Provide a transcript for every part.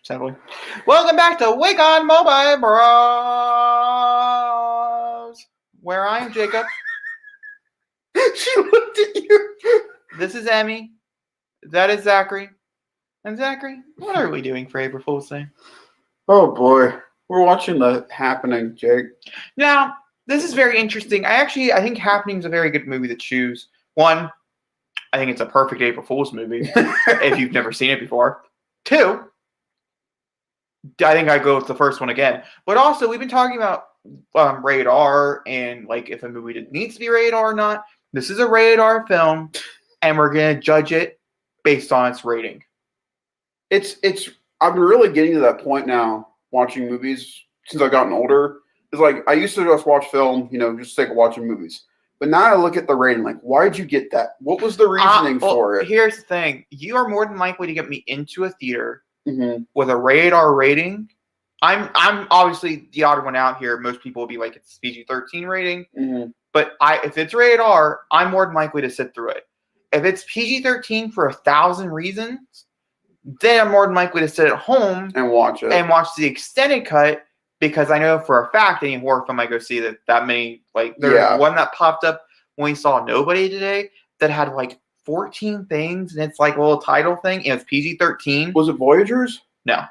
Simply. Welcome back to Wake on Mobile Bros, where I am Jacob. She looked at you. This is Emmy. That is Zachary. And Zachary, what are we doing for April Fool's Day? Oh boy, we're watching The Happening, Jake. Now, this is very interesting. I think Happening is a very good movie to choose. One, I think it's a perfect April Fool's movie if you've never seen it before. Two, I think I go with the first one again. But also, we've been talking about rated R and like if a movie needs to be rated R or not. This is a rated R film, and we're gonna judge it based on its rating. I've been really getting to that point now, watching movies since I've gotten older. It's like I used to just watch film, just sake of watching movies. But now I look at the rating, like, why did you get that? What was the reasoning for it? Here's the thing: you are more than likely to get me into a theater with a rated R rating. I'm obviously the odd one out here. Most people will be like, it's PG-13 rating. But if it's rated R, I'm more than likely to sit through it. If it's PG-13 for 1,000 reasons, then I'm more than likely to sit at home and watch it and watch the extended cut, because I know for a fact any horror film I go see that many, like there's one that popped up when we saw Nobody today that had like 14 things, and it's like a little title thing, and it's PG-13. Was it Voyagers? No.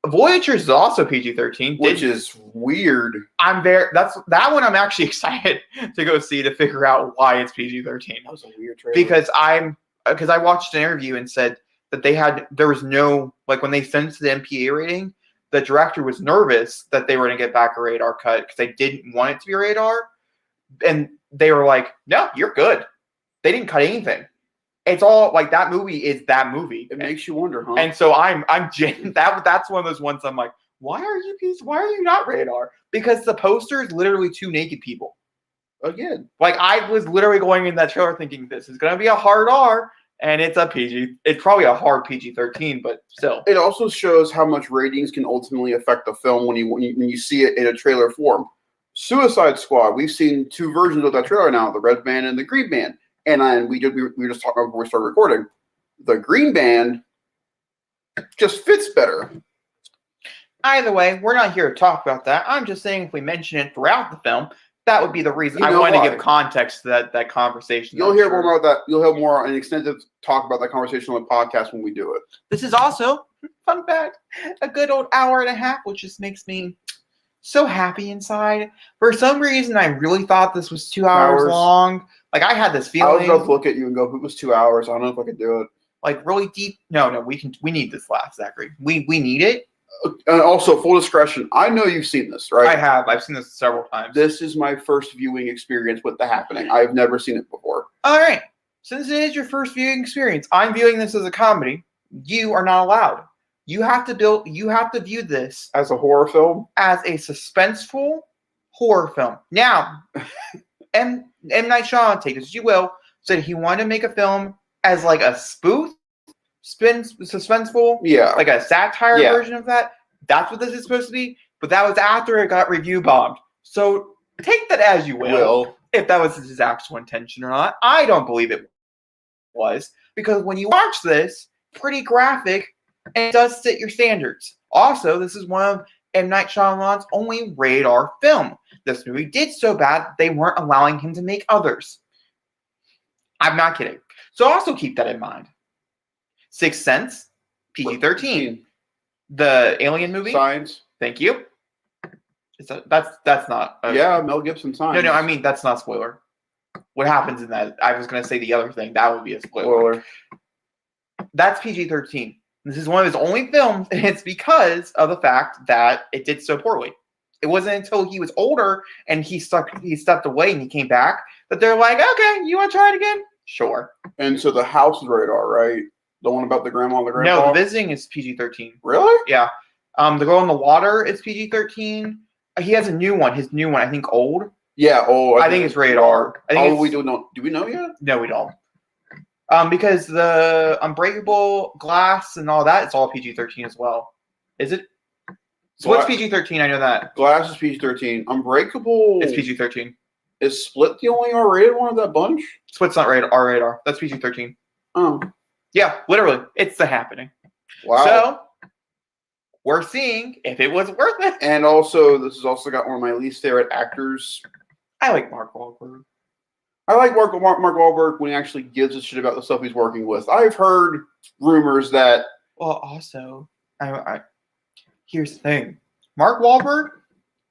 Voyagers is also PG-13, which is weird. That one I'm actually excited to go see to figure out why it's PG-13. That was a weird trailer. Because I watched an interview and said that there was no, like when they sent the MPA rating, the director was nervous that they were going to get back a rated R cut because they didn't want it to be rated R, and they were like, "No, you're good." They didn't cut anything. It's all like that movie is that movie. It makes you wonder, huh? And so that's one of those ones I'm like, why are you not rated R? Because the poster is literally two naked people. Again, like I was literally going in that trailer thinking this is going to be a hard R, and it's a PG. It's probably a hard PG-13, but still. It also shows how much ratings can ultimately affect the film when you see it in a trailer form. Suicide Squad. We've seen two versions of that trailer now: the red band and the green band. And we were just talking before we started recording. The green band just fits better. Either way, we're not here to talk about that. I'm just saying if we mention it throughout the film, that would be the reason. I want to give context to that conversation. You'll hear more about that. You'll have more an extensive talk about that conversation on the podcast when we do it. This is also, fun fact, a good old hour and a half, which just makes me so happy inside. For some reason, I really thought this was 2 hours long. Like, I had this feeling. I was about to look at you and go, if it was 2 hours, I don't know if I could do it. Like, really deep. No, we need this laugh, Zachary. We need it. And also, full discretion, I know you've seen this, right? I have. I've seen this several times. This is my first viewing experience with The Happening. I've never seen it before. All right. Since it is your first viewing experience, I'm viewing this as a comedy. You are not allowed. You have to view this as a horror film, as a suspenseful horror film. Now, M. Night Shyamalan, take this as you will, said he wanted to make a film as like a suspenseful, like a satire version of that. That's what this is supposed to be. But that was after it got review bombed. So take that as you will. If that was his actual intention or not. I don't believe it was, because when you watch this, pretty graphic. And it does fit your standards. Also, this is one of M. Night Shyamalan's only rated R film. This movie did so bad they weren't allowing him to make others. I'm not kidding. So also keep that in mind. Sixth Sense, PG-13. The Alien movie? Signs. Thank you. That's not. Mel Gibson Signs. No, I mean, that's not a spoiler. What happens in that? I was going to say the other thing. That would be a spoiler. That's PG-13. This is one of his only films, and it's because of the fact that it did so poorly. It wasn't until he was older and he stepped away and he came back that they're like, okay, you want to try it again? Sure. And so the house is rated R, right? The one about the grandma and the grandpa? No, The Visiting is PG-13. Really? Yeah. The Girl in the Water is PG-13. He has a new one. His new one, I think, Old. Yeah, Old. I think it's rated R. Do we know yet? No, we don't. Because the Unbreakable, Glass, and all that, it's all PG-13 as well. Is it? So what's PG-13? I know that. Glass is PG-13. Unbreakable. It's PG-13. Is Split the only R-rated one of that bunch? Split's not rated R. That's PG-13. Oh. Yeah, literally. It's The Happening. Wow. So, we're seeing if it was worth it. And also, this has also got one of my least favorite actors. I like Mark Wahlberg. I like Mark Wahlberg when he actually gives a shit about the stuff he's working with. I've heard rumors that. Well, also, here's the thing: Mark Wahlberg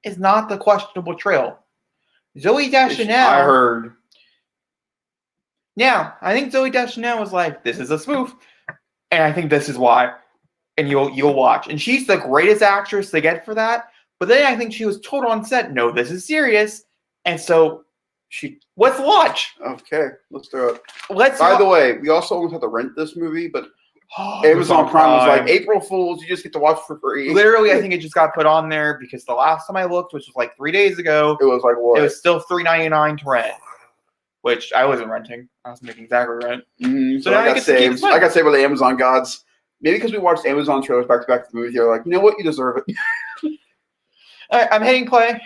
is not the questionable trail. Zooey Deschanel. I heard. Yeah, I think Zooey Deschanel was like, "This is a spoof," and I think this is why. And you'll watch, and she's the greatest actress to get for that. But then I think she was told on set, "No, this is serious," and so let's watch. Okay, let's do it. By the way, we also almost had to rent this movie, but Amazon Prime was like, April Fools, you just get to watch for free. Literally, I think it just got put on there because the last time I looked, which was like 3 days ago, it was like what? It was still $3.99 to rent, which I wasn't renting. I was making exactly rent. So now I got saved. I got saved by the Amazon gods. Maybe because we watched Amazon trailers back to back to the movie, they're like, you know what, you deserve it. All right, I'm hitting play.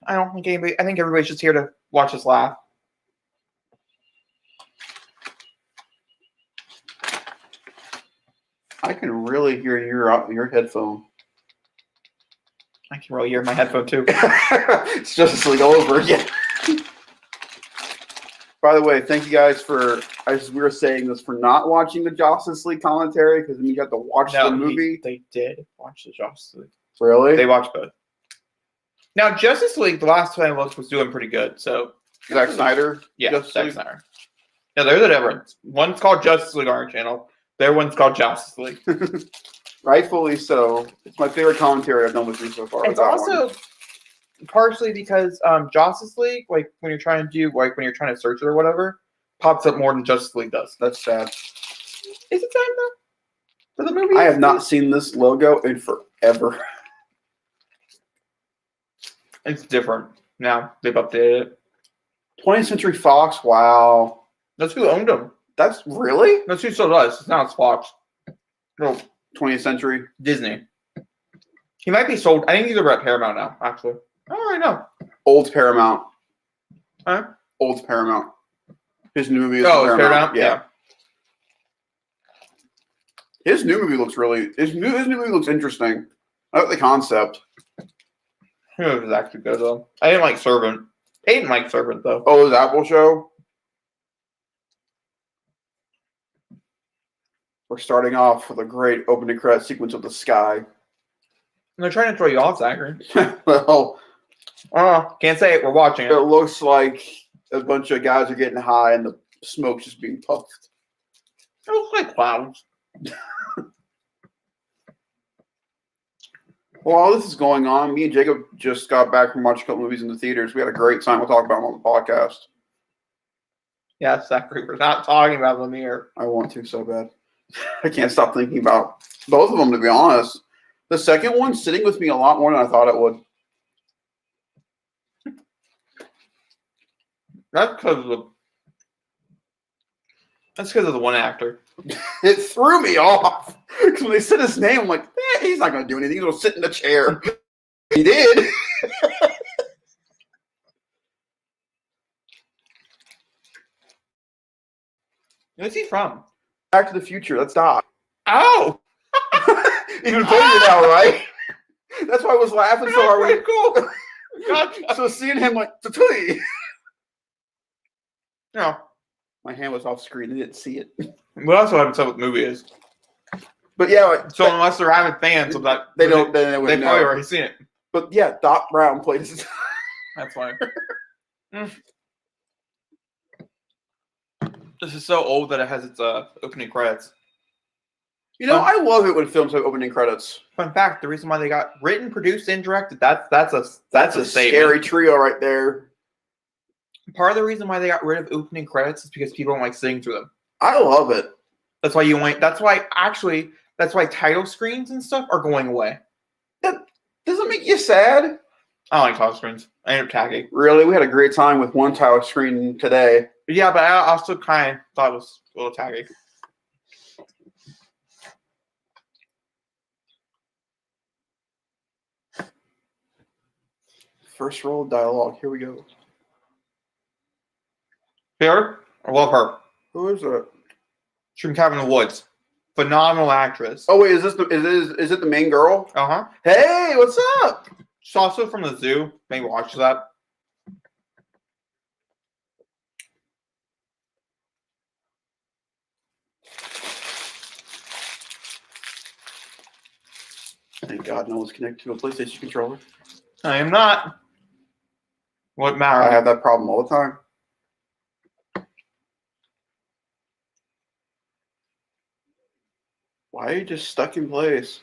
I think everybody's just here to watch us laugh. I can really hear your headphone. I can really hear my headphone too. It's Justice League all over again. By the way, thank you guys for, as we were saying this, for not watching the Justice League commentary because then you got to watch the movie. They did watch the Justice League. Really? They watched both. Now, Justice League, the last time I looked, was doing pretty good. So Zack Snyder? Yeah, Zack Snyder. Yeah, there's a difference. One's called Justice League on our channel. Their one's called Justice League. Rightfully so. It's my favorite commentary I've done with you so far. It's also partially because Justice League, like when you're trying to search it or whatever, pops up more than Justice League does. That's sad. Is it sad though? For the movie? I have not seen this logo in forever. It's different now. They've updated it. 20th Century Fox. Wow. That's who owned them. That's really? That's who still does. Now it's Fox. No, 20th Century. Disney. He might be sold. I think he's over at Paramount now, actually. I don't know. Old Paramount. Huh? Old Paramount. His new movie is Paramount? Yeah. His new movie looks his new movie looks interesting. I like the concept. It was actually good though. I didn't like Servant. Hayden liked Servant though. Oh, his Apple show? We're starting off with a great opening credit sequence of the sky. And they're trying to throw you off, Zachary. Well, can't say it. We're watching it. It looks like a bunch of guys are getting high and the smoke's just being puffed. It looks like clouds. While this is going on, me and Jacob just got back from watching a couple movies in the theaters. We had a great time. We'll talk about them on the podcast. Yeah, Zachary, we're not talking about them here. I want to so bad. I can't stop thinking about both of them, to be honest. The second one's sitting with me a lot more than I thought it would. That's because of the one actor. It threw me off. Because when they said his name, I'm like, he's not going to do anything. He's going to sit in the chair. He did. Where's he from? Back to the Future. That's Doc. Oh! Even funnier now, right? That's why I was laughing so hard. Pretty cool. Gotcha. So seeing him like, Tatooine. No. My hand was off screen. They didn't see it. What else haven't said what the movie is? But yeah. So unless they're avid fans of that, they probably know. already seen it. But yeah, Doc Brown plays. That's why. This is so old that it has its opening credits. You know, I love it when films have opening credits. Fun fact: the reason why they got written, produced, and directed that's a scary trio right there. Part of the reason why they got rid of opening credits is because people don't like sitting through them. I love it. That's why that's why title screens and stuff are going away. That doesn't make you sad. I don't like title screens. I end up tagging. Really, we had a great time with one title screen today. Yeah, but I also kind of thought it was a little tagging. First roll of dialogue. Here we go. Her? I love her. Who is that? She's from Cabin in the Woods. Phenomenal actress. Oh wait, is it the main girl? Hey, what's up? She's also from the zoo. Maybe watch that. Thank God no one's connected to a PlayStation controller. I am not. What matter? I have that problem all the time. Why are you just stuck in place?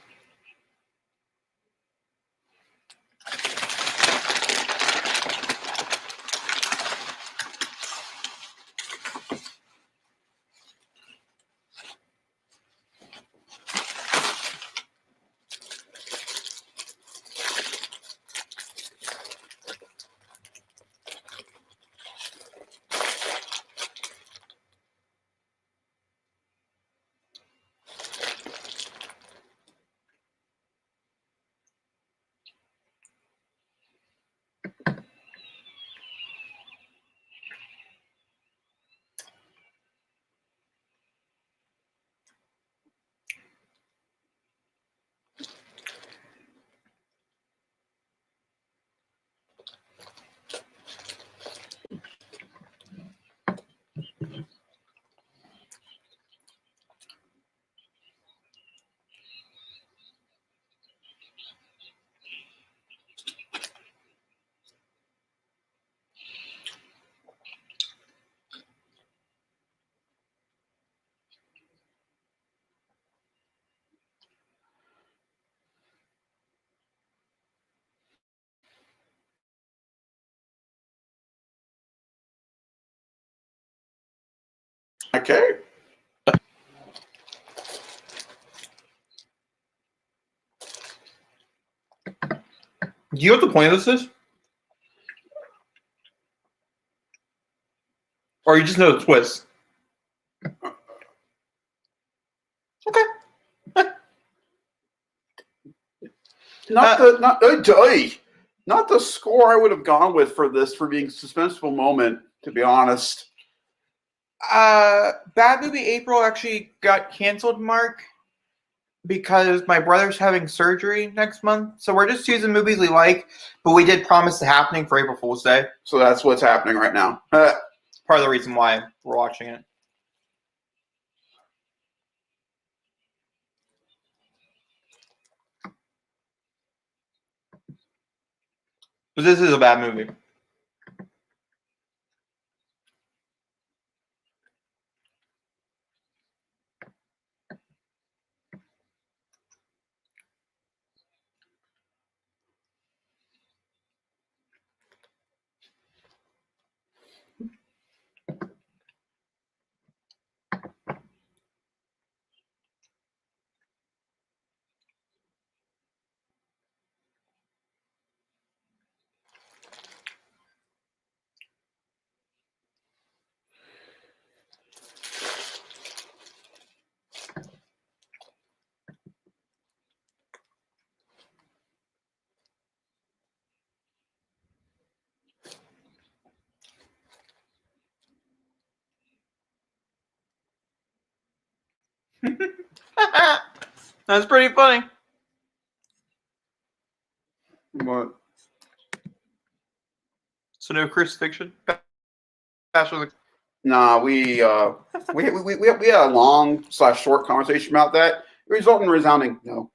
Okay. Do you know what the point of this is? Or you just know the twist? Okay. Not the score I would have gone with for this for being a suspenseful moment, to be honest. Bad Movie April actually got canceled, Mark, because my brother's having surgery next month. So we're just choosing movies we like, but we did promise the happening for April Fool's Day. So that's what's happening right now. Part of the reason why we're watching it. But this is a bad movie. That's pretty funny. What? So no crucifixion? Nah, we had a long/short conversation about that. It resulted in a resounding no.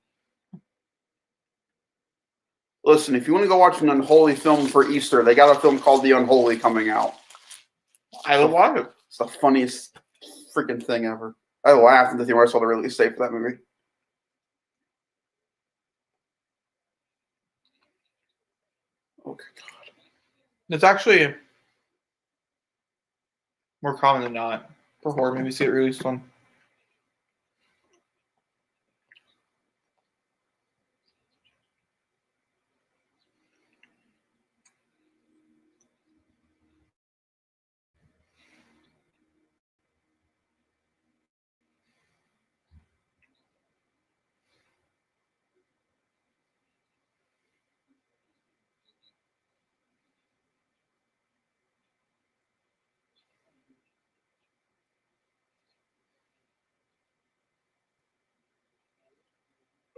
Listen, if you want to go watch an unholy film for Easter, they got a film called The Unholy coming out. I will watch it. It's the funniest freaking thing ever. I laughed at the thing where I saw the release date for that movie. Okay, God. It's actually more common than not for horror movies to get released on.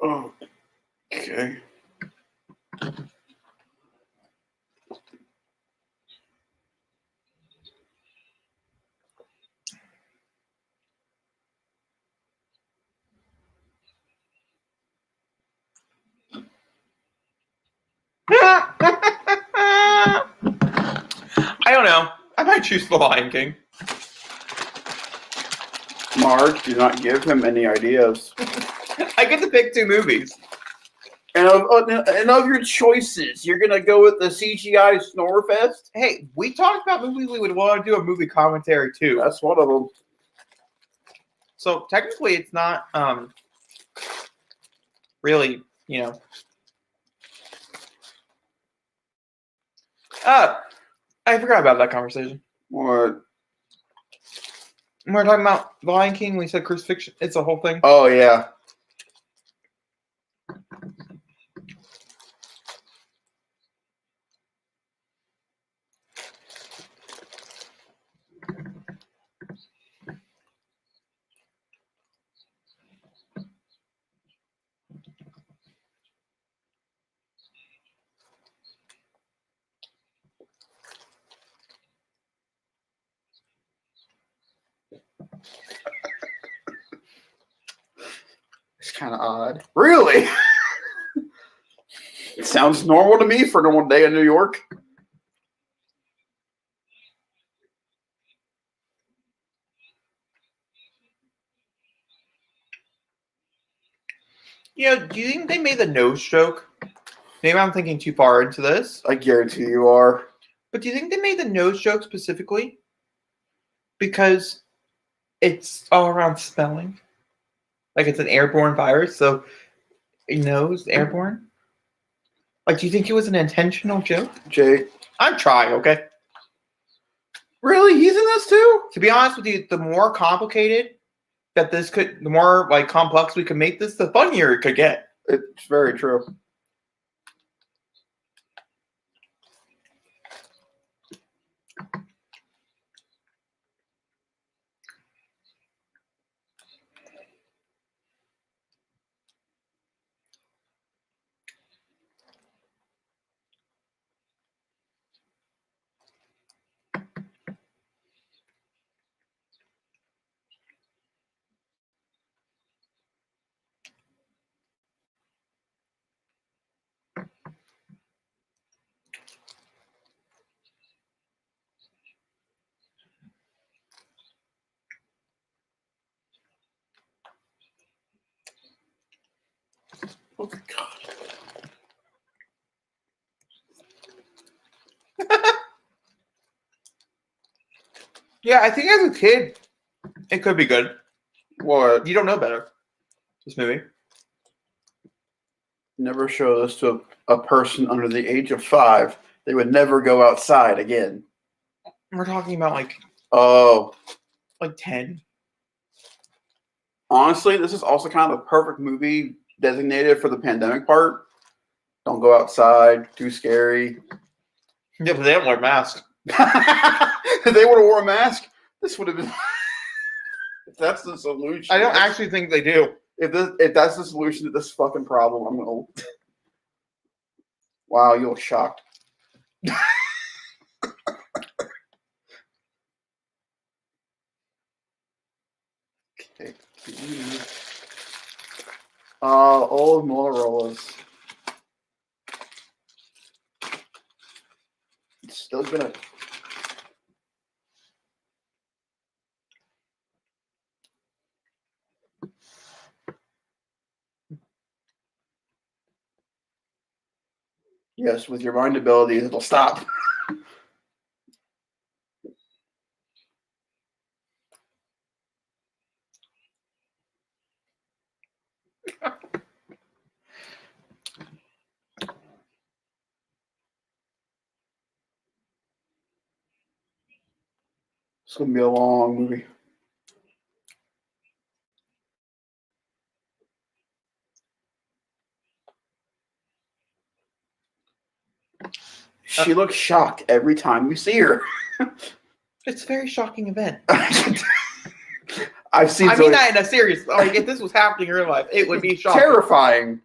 Oh, okay. I don't know. I might choose The Lion King. Mark, do not give him any ideas. I get to pick 2 movies. And of your choices, you're gonna go with the CGI Snorefest? Hey, we talked about movies we would want to do a movie commentary too. That's one of them. So technically, it's not really, I forgot about that conversation. What? We were talking about The Lion King. We said crucifixion. It's a whole thing. Oh yeah. It's kind of odd. Really? It sounds normal to me for a normal day in New York. Do you think they made the nose joke? Maybe I'm thinking too far into this. I guarantee you are. But do you think they made the nose joke specifically because it's all around spelling? Like it's an airborne virus, so nose airborne? Like, do you think it was an intentional joke? Jay. I'm trying, okay? Really? He's in this too? To be honest with you, the more complicated that this the more like complex we could make this, the funnier it could get. It's very true. Oh God. Yeah, I think as a kid, it could be good. What? You don't know better. This movie. Never show this to a person under the age of 5. They would never go outside again. We're talking about like 10. Honestly, this is also kind of the perfect movie designated for the pandemic part. Don't go outside. Too scary. Yeah, but they don't wear masks. If they would have worn a mask, this would have been. If that's the solution. I don't actually think they do. If that's the solution to this fucking problem, I'm gonna. Wow, you look shocked. Okay. Old Motorola's. It's still gonna. Yes, with your mind abilities, it'll stop. It's gonna be a long movie. She looks shocked every time you see her. It's a very shocking event. I've seen. I mean that in a serious. Like if this was happening in real life, it would be shocking. Terrifying.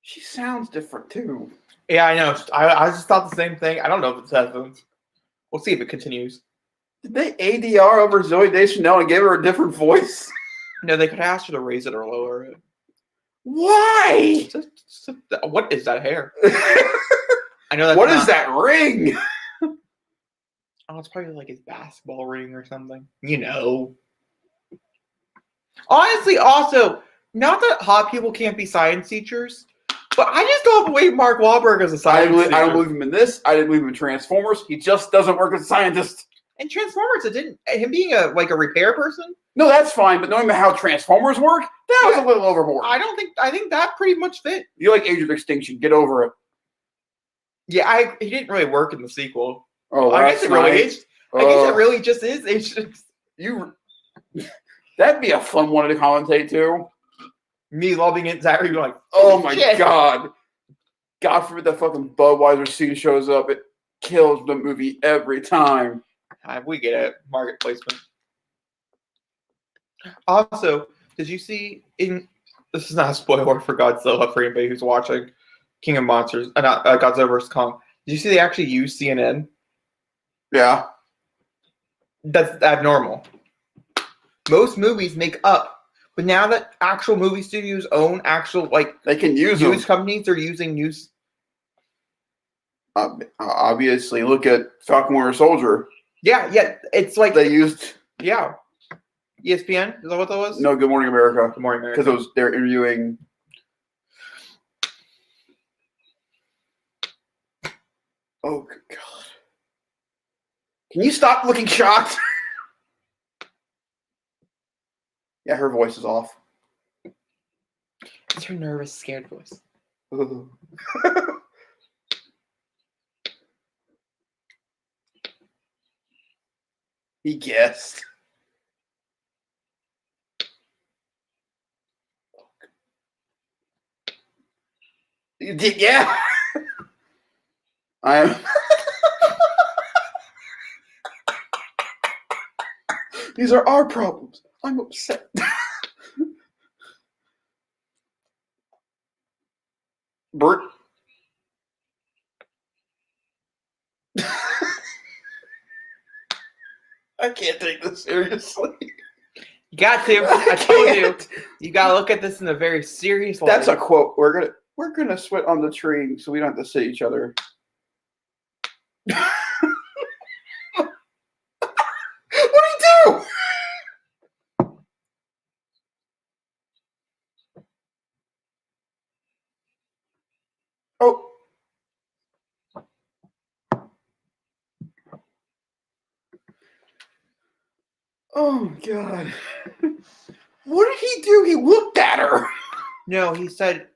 She sounds different too. Yeah, I know. I just thought the same thing. I don't know if it's happens. We'll see if it continues. Did they ADR over Zoe Deschanel and give her a different voice? No, they could ask her to raise it or lower it. Why? What is that hair? I know that's What is that ring? Oh, it's probably like his basketball ring or something. You know. Honestly, also, not that hot people can't be science teachers, but I just don't believe Mark Wahlberg as a science teacher. I don't believe him in this. I didn't believe him in Transformers. He just doesn't work as a scientist. And Transformers, him being a repair person. No, that's fine. But knowing how Transformers work, that was a little overboard. I think that pretty much fit. You like Age of Extinction? Get over it. Yeah, he didn't really work in the sequel. Oh, I guess it really just is. It's just that'd be a fun one to commentate too. Me loving it, Zachary being like, "Oh my god!" God forbid that fucking Budweiser scene shows up. It kills the movie every time. We get it. Market placement. Also, did you see this is not a spoiler for Godzilla for anybody who's watching King of Monsters, not Godzilla vs. Kong. Did you see they actually use CNN? Yeah. That's abnormal. Most movies make up, but now that actual movie studios own actual they can use news companies, they're using news. Obviously, look at Falcon Winter Soldier. Yeah, it's like they used. Yeah, ESPN, is that what that was? No, Good Morning America. Good Morning America. Because they're interviewing. Oh God! Can you stop looking shocked? Yeah, her voice is off. It's her nervous, scared voice. He guessed. Yeah. I am. These are our problems. I'm upset. Bert. I can't take this seriously. You got to. I told you. You got to look at this in a very serious light. That's a quote. We're gonna sweat on the tree so we don't have to see each other. What do you do? Oh. Oh God. What did he do? He looked at her. No, he said,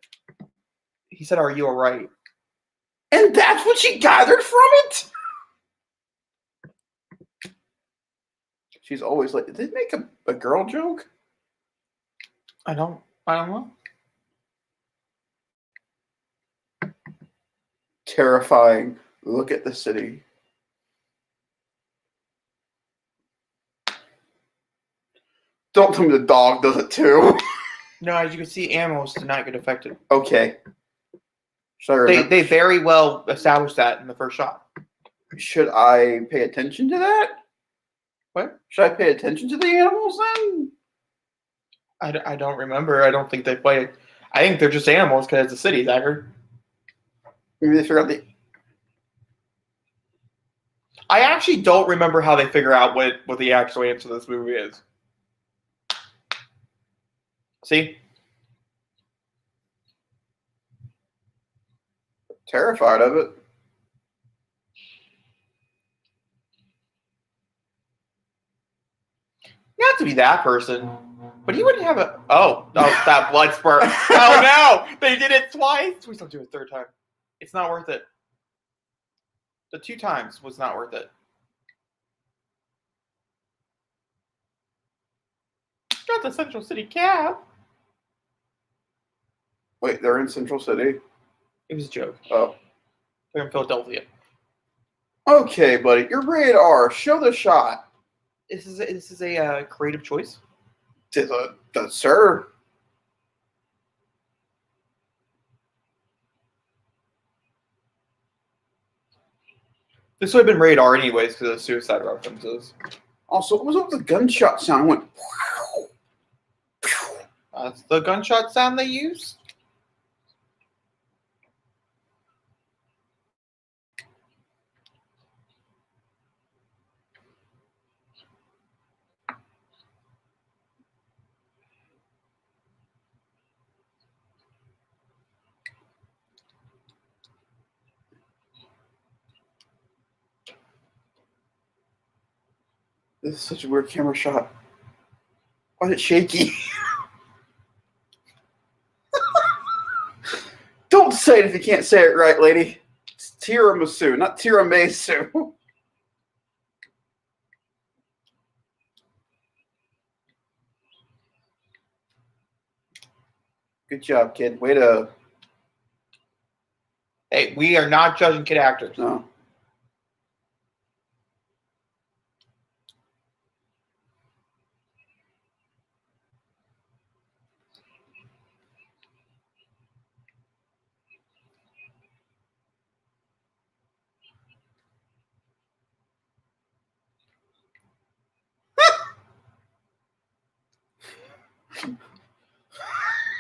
"Are you all right?" And that's what she gathered from it? She's always like, did they make a girl joke? I don't know. Terrifying. Look at the city. Don't tell me the dog does it too. No, as you can see, animals do not get affected. Okay. They very well established that in the first shot. Should I pay attention to that? What? Should I pay attention to the animals then? I don't remember. I don't think they play it. I think they're just animals because it's a city, Zachary. Maybe they figure out I actually don't remember how they figure out what the actual answer to this movie is. See? Terrified of it. You have to be that person. But he wouldn't have a... Oh, that blood spurt. Oh, no! They did it twice! Please don't do it a third time. It's not worth it. The 2 times was not worth it. Got the Central City cab. Wait, they're in Central City? It was a joke. Oh. They're in Philadelphia. Okay, buddy. You're rated R. Show the shot. This is a creative choice. Sir. This would have been rated R anyways because of suicide references. Also, what was up with the gunshot sound? I went, wow. That's the gunshot sound they use. This is such a weird camera shot. Why is it shaky? Don't say it if you can't say it right, lady. It's tiramisu, not tiramisu. Good job, kid. Way to... Hey, we are not judging kid actors. No.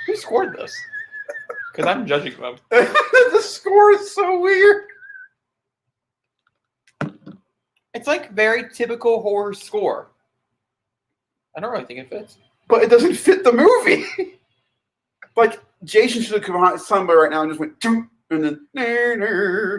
Who scored this? Because I'm judging them. The score is so weird. It's like very typical horror score. I don't really think it fits. But it doesn't fit the movie. Like, Jason should have come out somewhere right now and just went, and then, nah.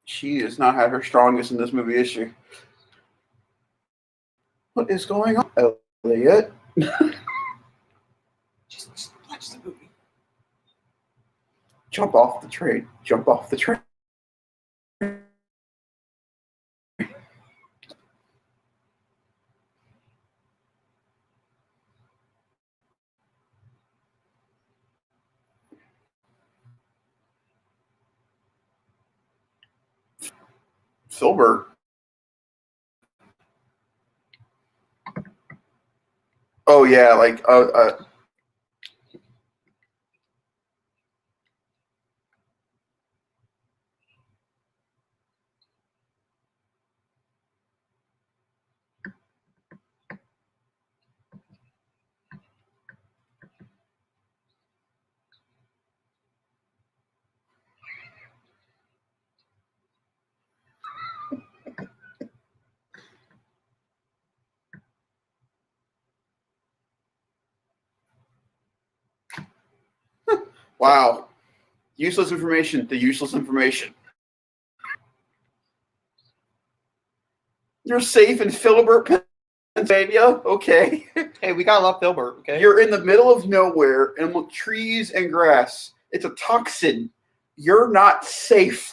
She has not had her strongest in this movie, is she? What is going on, Elliot? Just watch the movie. Jump off the train. Jump off the train. Silver. Oh yeah, like wow. Useless information. The useless information. You're safe in Philibert, Pennsylvania. Okay. Hey, we gotta love Filbert, okay? You're in the middle of nowhere and with trees and grass. It's a toxin. You're not safe.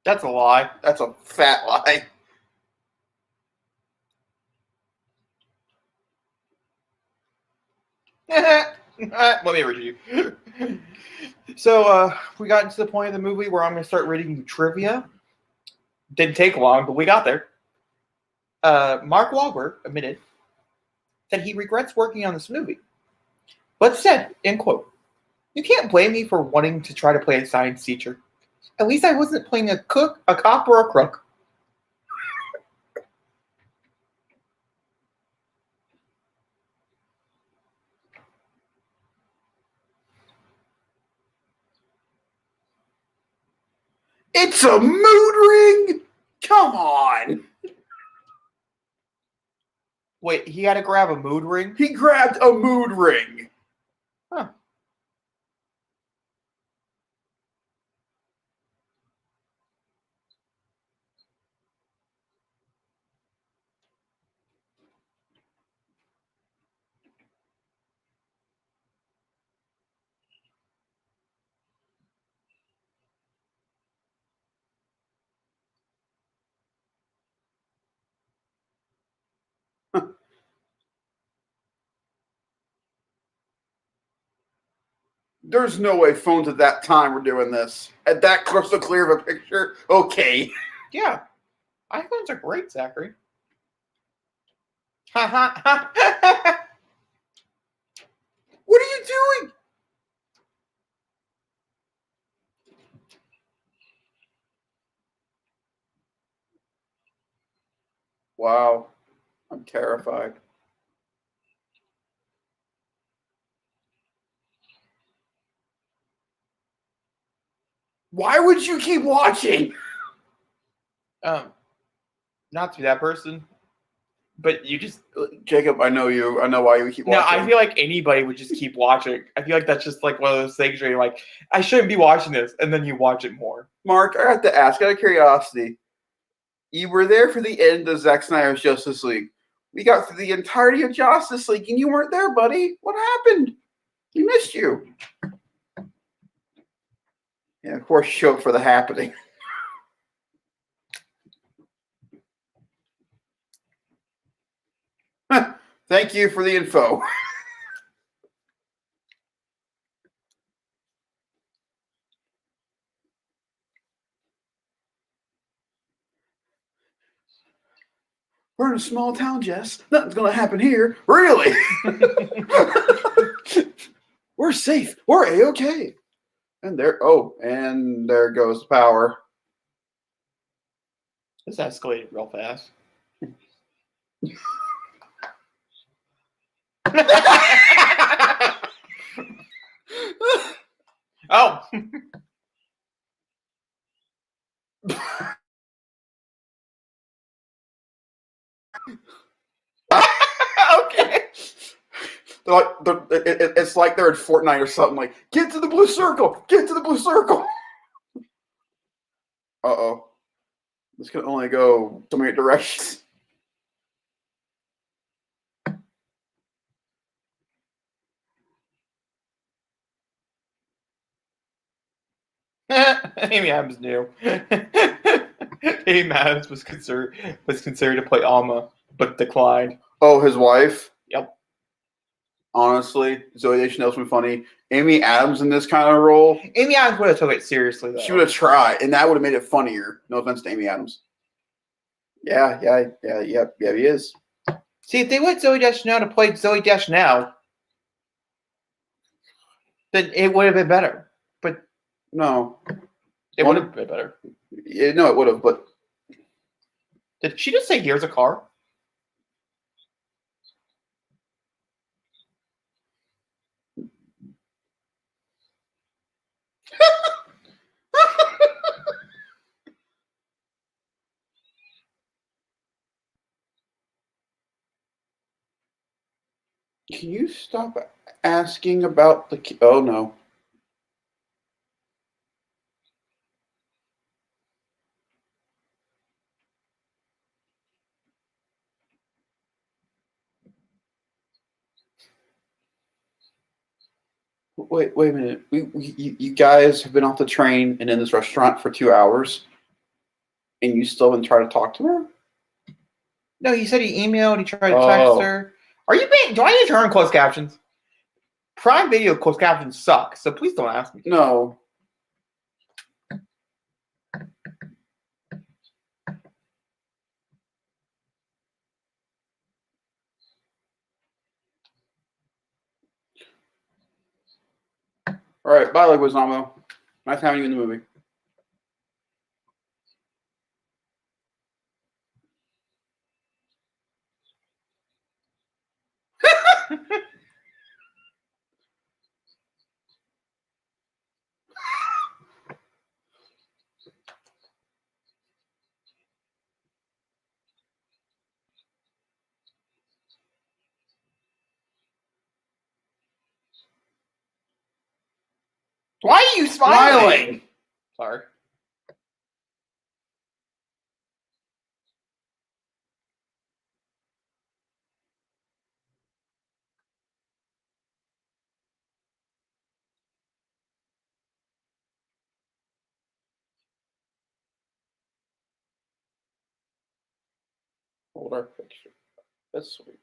That's a lie. That's a fat lie. Let me read you. So we got to the point of the movie where I'm going to start reading trivia. Didn't take long, but we got there. Mark Wahlberg admitted that he regrets working on this movie, but said, end quote, "You can't blame me for wanting to try to play a science teacher. At least I wasn't playing a cook, a cop, or a crook." It's a mood ring? Come on. Wait, he had to grab a mood ring? He grabbed a mood ring. Huh. There's no way phones at that time were doing this. At that crystal clear of a picture? Okay. Yeah. iPhones are great, Zachary. Ha ha ha. What are you doing? Wow. I'm terrified. Why would you keep watching? Not to be that person, but you just... Jacob, I know you. I know why you keep watching. No, I feel like anybody would just keep watching. I feel like that's just like one of those things where you're like, I shouldn't be watching this, and then you watch it more. Mark, I have to ask, out of curiosity, you were there for the end of Zack Snyder's Justice League. We got through the entirety of Justice League, and you weren't there, buddy. What happened? We missed you. Yeah, of course, show up for the happening. Thank you for the info. We're in a small town, Jess. Nothing's going to happen here. Really? We're safe. We're A-okay. And there goes the power. This escalated real fast. Oh. Okay. It's like they're in Fortnite or something. Like, get to the blue circle. Get to the blue circle. Uh-oh. This can only go so many directions. Amy Adams knew. Amy Adams was considered to play Alma, but declined. Oh, his wife? Yep. Honestly, Zooey Deschanel's been funny. Amy Adams in this kind of role. Amy Adams would have took it seriously, though. She would have tried, and that would have made it funnier. No offense to Amy Adams. Yeah, he is. See, if they want Zooey Deschanel to play Zooey Deschanel, then it would have been better. But no, it would have been better. Yeah, no, it would have. But did she just say, "Here's a car"? Can you stop asking about the... Oh, no. Wait a minute. You guys have been off the train and in this restaurant for 2 hours, and you still haven't tried to talk to her? No, he said he emailed, he tried to text her. Are you being... Do I need to turn on closed captions? Prime Video closed captions suck, so please don't ask me. No. All right, bye, Leguizamo. Nice having you in the movie. Why are you smiling? Sorry. Hold our picture. That's sweet.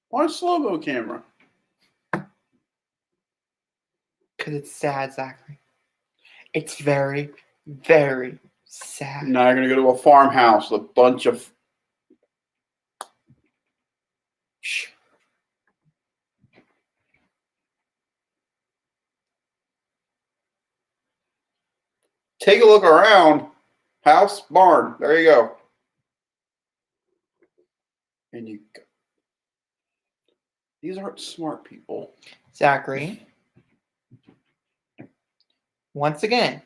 Why a slow-mo camera? Because it's sad, Zachary. It's very, very sad. Now you're going to go to a farmhouse with a bunch of... Shh. Take a look around. House, barn. There you go. And you go. These aren't smart people. Zachary. Once again.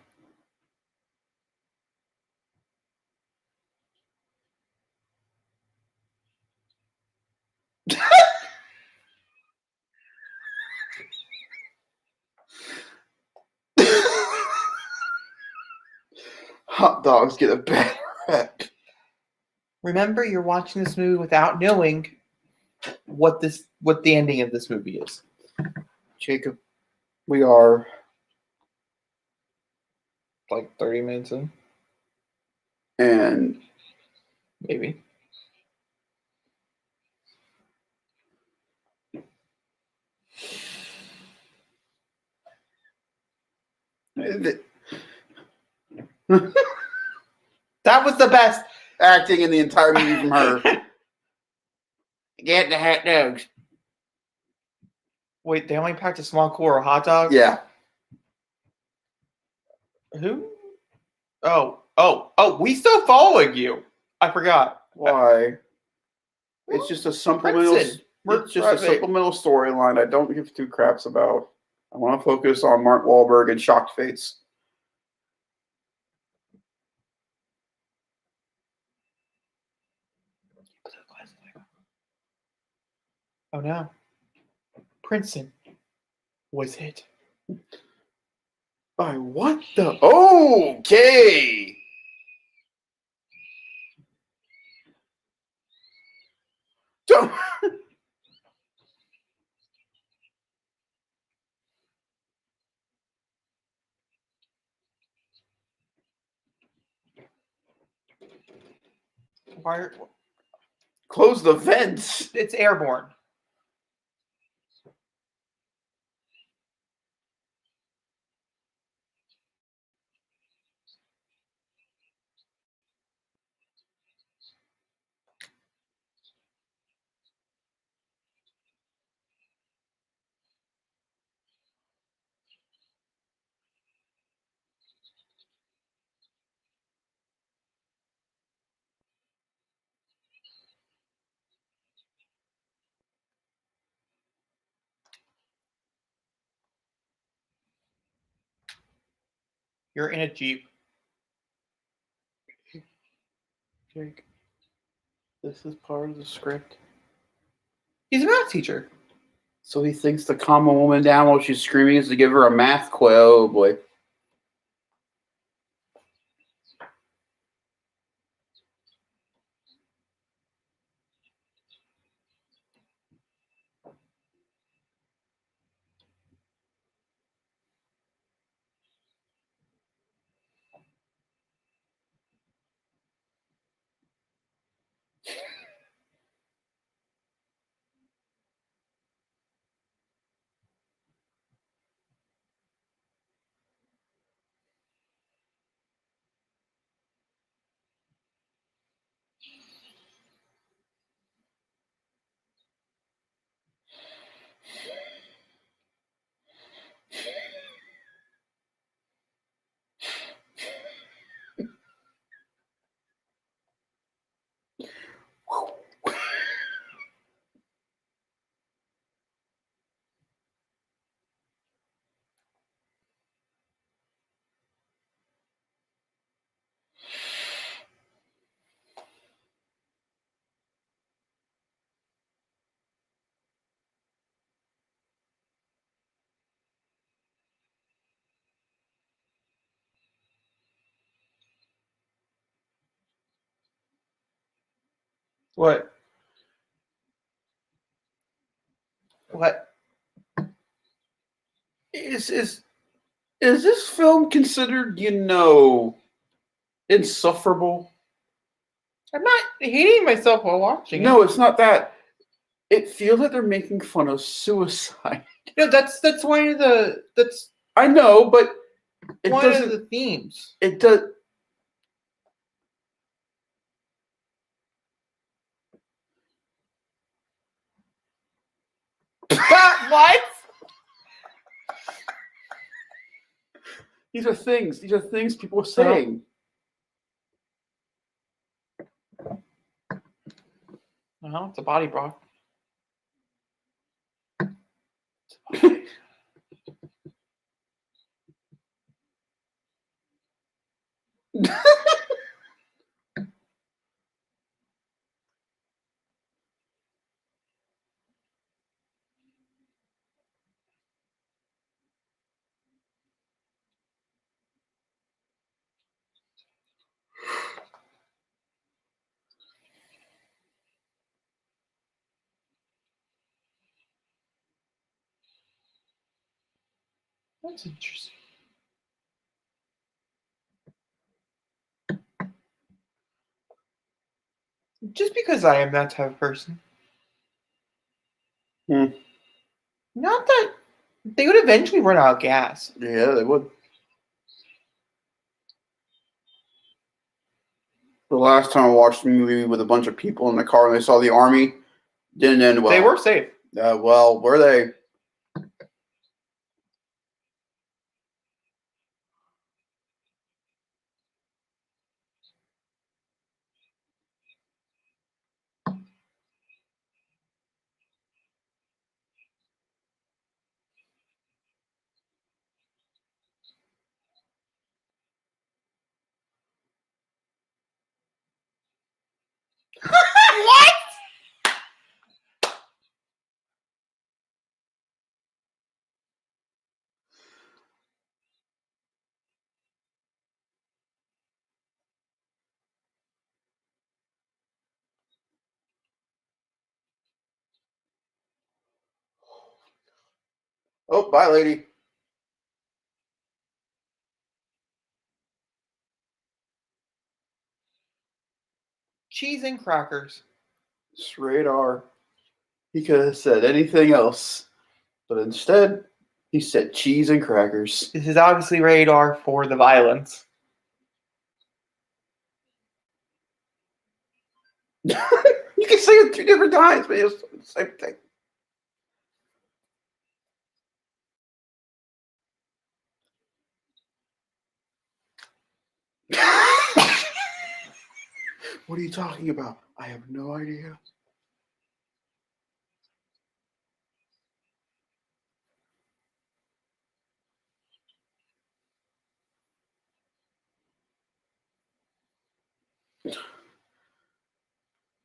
Hot dogs get a bad rep. Remember, you're watching this movie without knowing what the ending of this movie is. Jacob, we are Like 30 minutes in? And maybe. That was the best acting in the entire movie from her. Get the hot dogs. Wait, they only packed a small core of hot dogs? Yeah. Who? Oh, we still following you. I forgot. Why? It's just a supplemental. It's just a supplemental storyline I don't give two craps about. I want to focus on Mark Wahlberg and Shocked Face. Oh no. Princeton was hit. By what the? Okay. Don't. Why? Close the vents. It's airborne. You're in a Jeep. Jake, this is part of the script. He's a math teacher. So he thinks to calm a woman down while she's screaming is to give her a math quiz. Oh boy. What? What? Is this film considered, insufferable? I'm not hating myself while watching it. No, it's not that. It feels like they're making fun of suicide. No, that's one of the I know, but it one doesn't. of the themes. It does. What? These are things. These are things people are saying. No, it's a body block. That's interesting. Just because I am that type of person. Not that they would eventually run out of gas. Yeah, they would. The last time I watched a movie with a bunch of people in the car and they saw the army, didn't end well. They were safe. Well, were they? What? Oh, bye, lady. Cheese and crackers. It's radar. He could have said anything else, but instead, he said cheese and crackers. This is obviously radar for the violence. You can say it 2 different times, but it's the same thing. What are you talking about? I have no idea.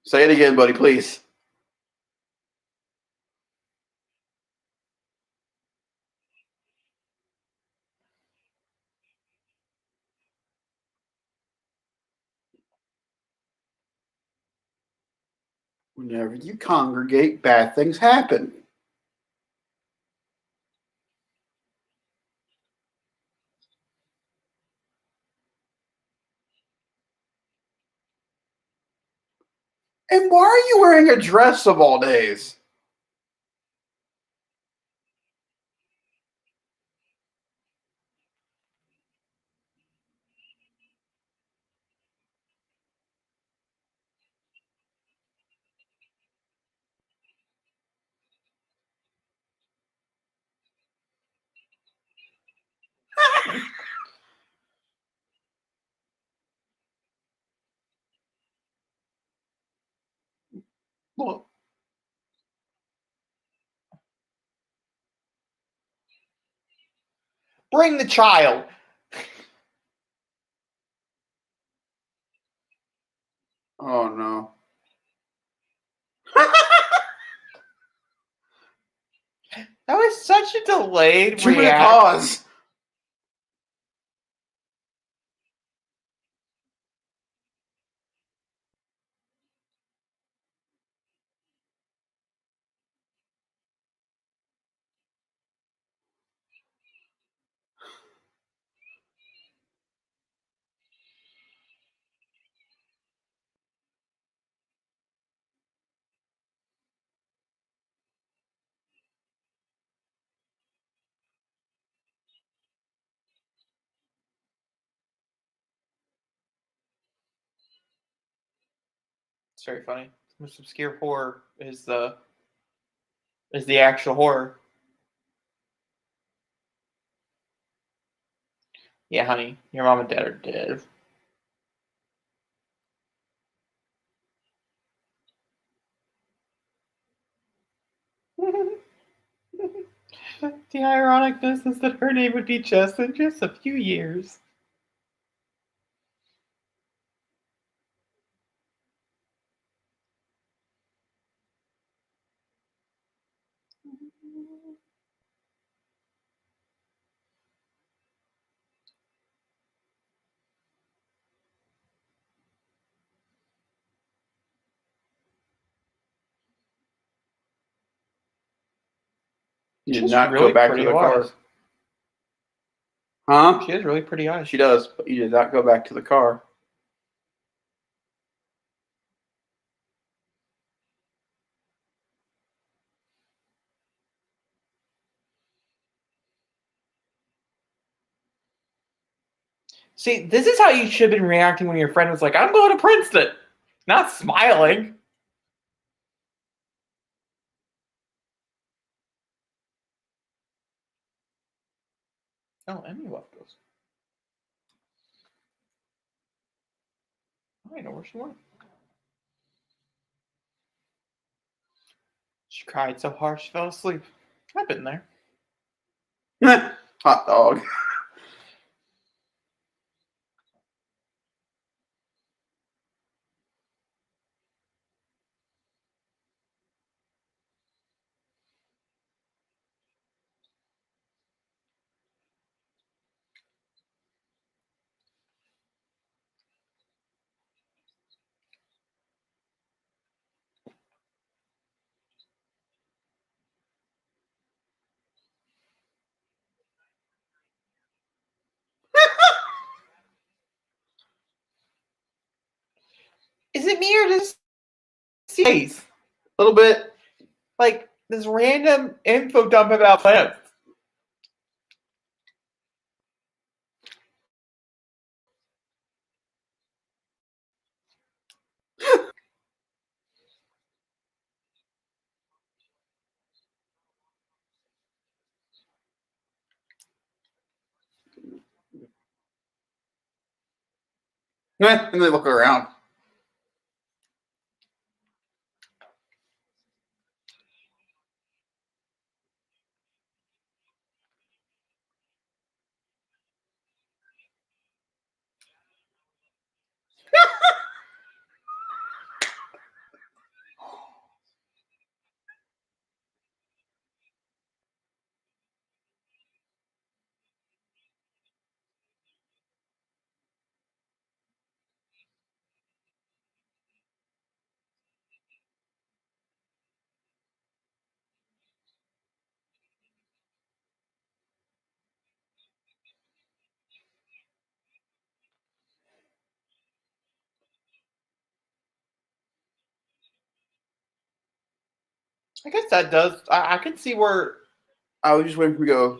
Say it again, buddy, please. Whenever you congregate, bad things happen. And why are you wearing a dress of all days? Well, bring the child. Oh, no. That was such a delayed 2-minute reaction. pause. It's very funny. The most obscure horror is the actual horror. Yeah, honey, your mom and dad are dead. The ironicness is that her name would be Jess in just a few years. She did not go back to the car. Huh? She has really pretty eyes. She does, but you did not go back to the car. See, this is how you should have been reacting when your friend was like, I'm going to Princeton. Not smiling. Oh, Emmy left us. I know where she went. She cried so hard she fell asleep. I've been there. Hot dog. Is it me or does see a little bit? Like this random info dump about plants. And they look around. I guess that does. I can see where. I was just waiting for him to go.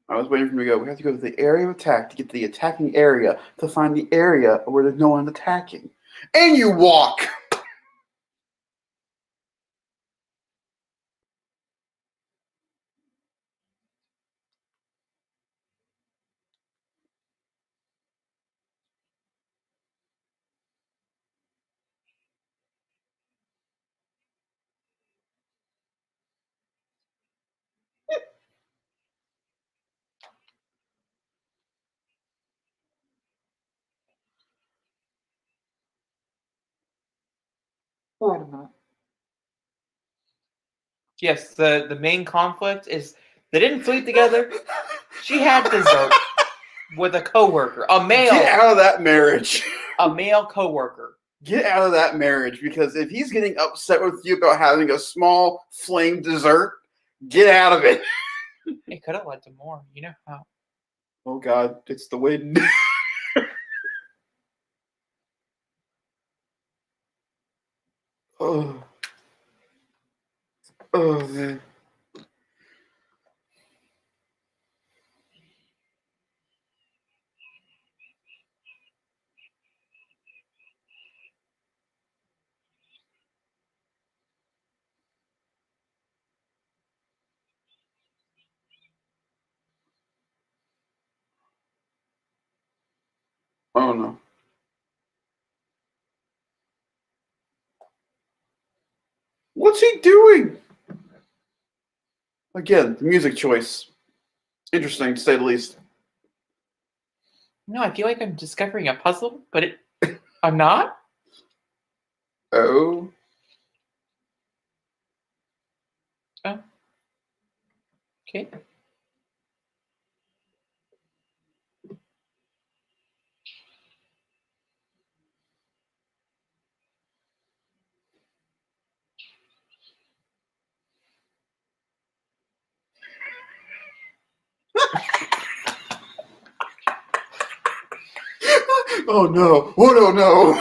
I was waiting for him to go. We have to go to the area of attack to get to the attacking area to find the area where there's no one attacking. And you walk. Wait a minute. Yes, the main conflict is they didn't sleep together. She had dessert with a coworker, a male. Get out of that marriage. A male coworker. Get out of that marriage, because if he's getting upset with you about having a small flame dessert, get out of it. It could have led to more. You know how. Oh God, it's the wind. Oh. Oh man. Oh no. What's he doing? Again, the music choice. Interesting, to say the least. No, I feel like I'm discovering a puzzle, but I'm not. Oh. Oh. Okay. Oh no. Oh no, no.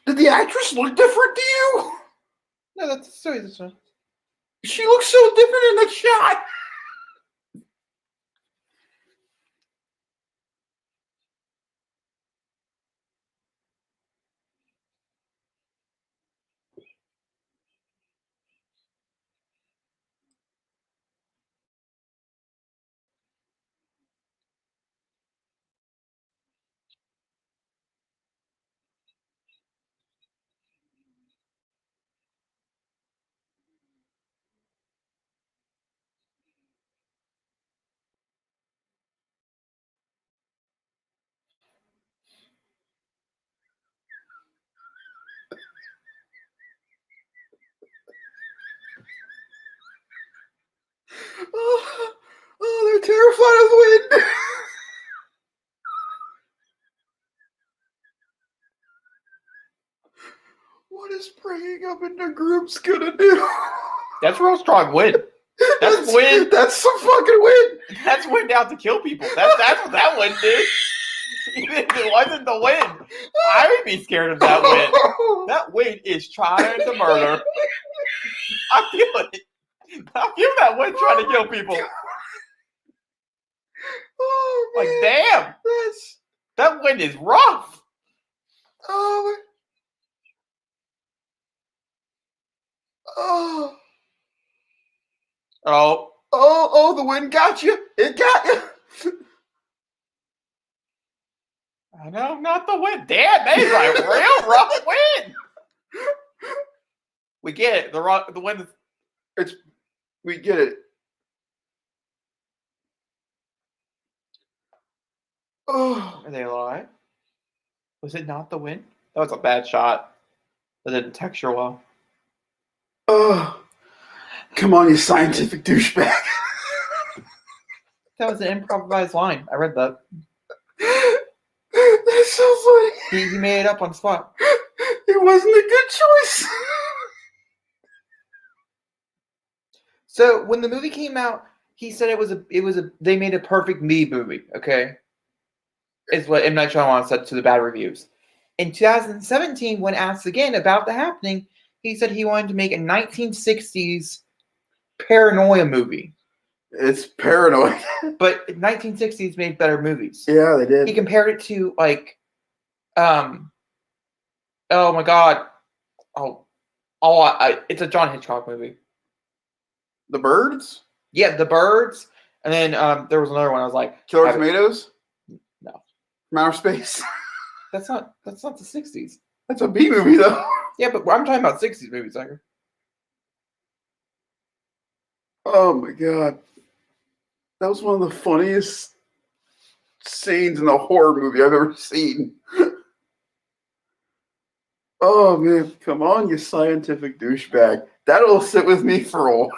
Did the actress look different to you? No, that's sorry. This one. She looks so different in the shot. Oh, they're terrified of the wind. What is bringing up into groups gonna do? That's real strong wind. That's wind. That's some fucking wind. That's wind out to kill people. That's what that wind did. Even if it wasn't the wind, I would be scared of that wind. That wind is trying to murder. I feel it. I feel that wind trying to kill people. Oh, man. Like, damn. That wind is rough. Oh. Oh. Oh, the wind got you. It got you. I know, not the wind. Damn, that is like real rough wind. We get it. The wind is... We get it. Oh. Are they alive? Was it not the wind? That was a bad shot. That didn't texture well. Oh. Come on, you scientific douchebag. That was an improvised line. I read that. That's so funny. He made it up on the spot. It wasn't a good choice. So when the movie came out, he said they made a perfect Me movie. Okay, is what M. Night Shyamalan said to the bad reviews. In 2017, when asked again about the happening, he said he wanted to make a 1960s paranoia movie. It's paranoid. But 1960s made better movies. Yeah, they did. He compared it to like, oh my god, it's a John Hitchcock movie. The Birds? Yeah, The Birds. And then there was another one. I was like, Killer Tomatoes? No. From Outer Space? That's not the 60s. That's a B movie though. Yeah, but I'm talking about 60s movies, Sucker. Oh my god. That was one of the funniest scenes in a horror movie I've ever seen. Oh man, come on, you scientific douchebag. That'll sit with me for a while.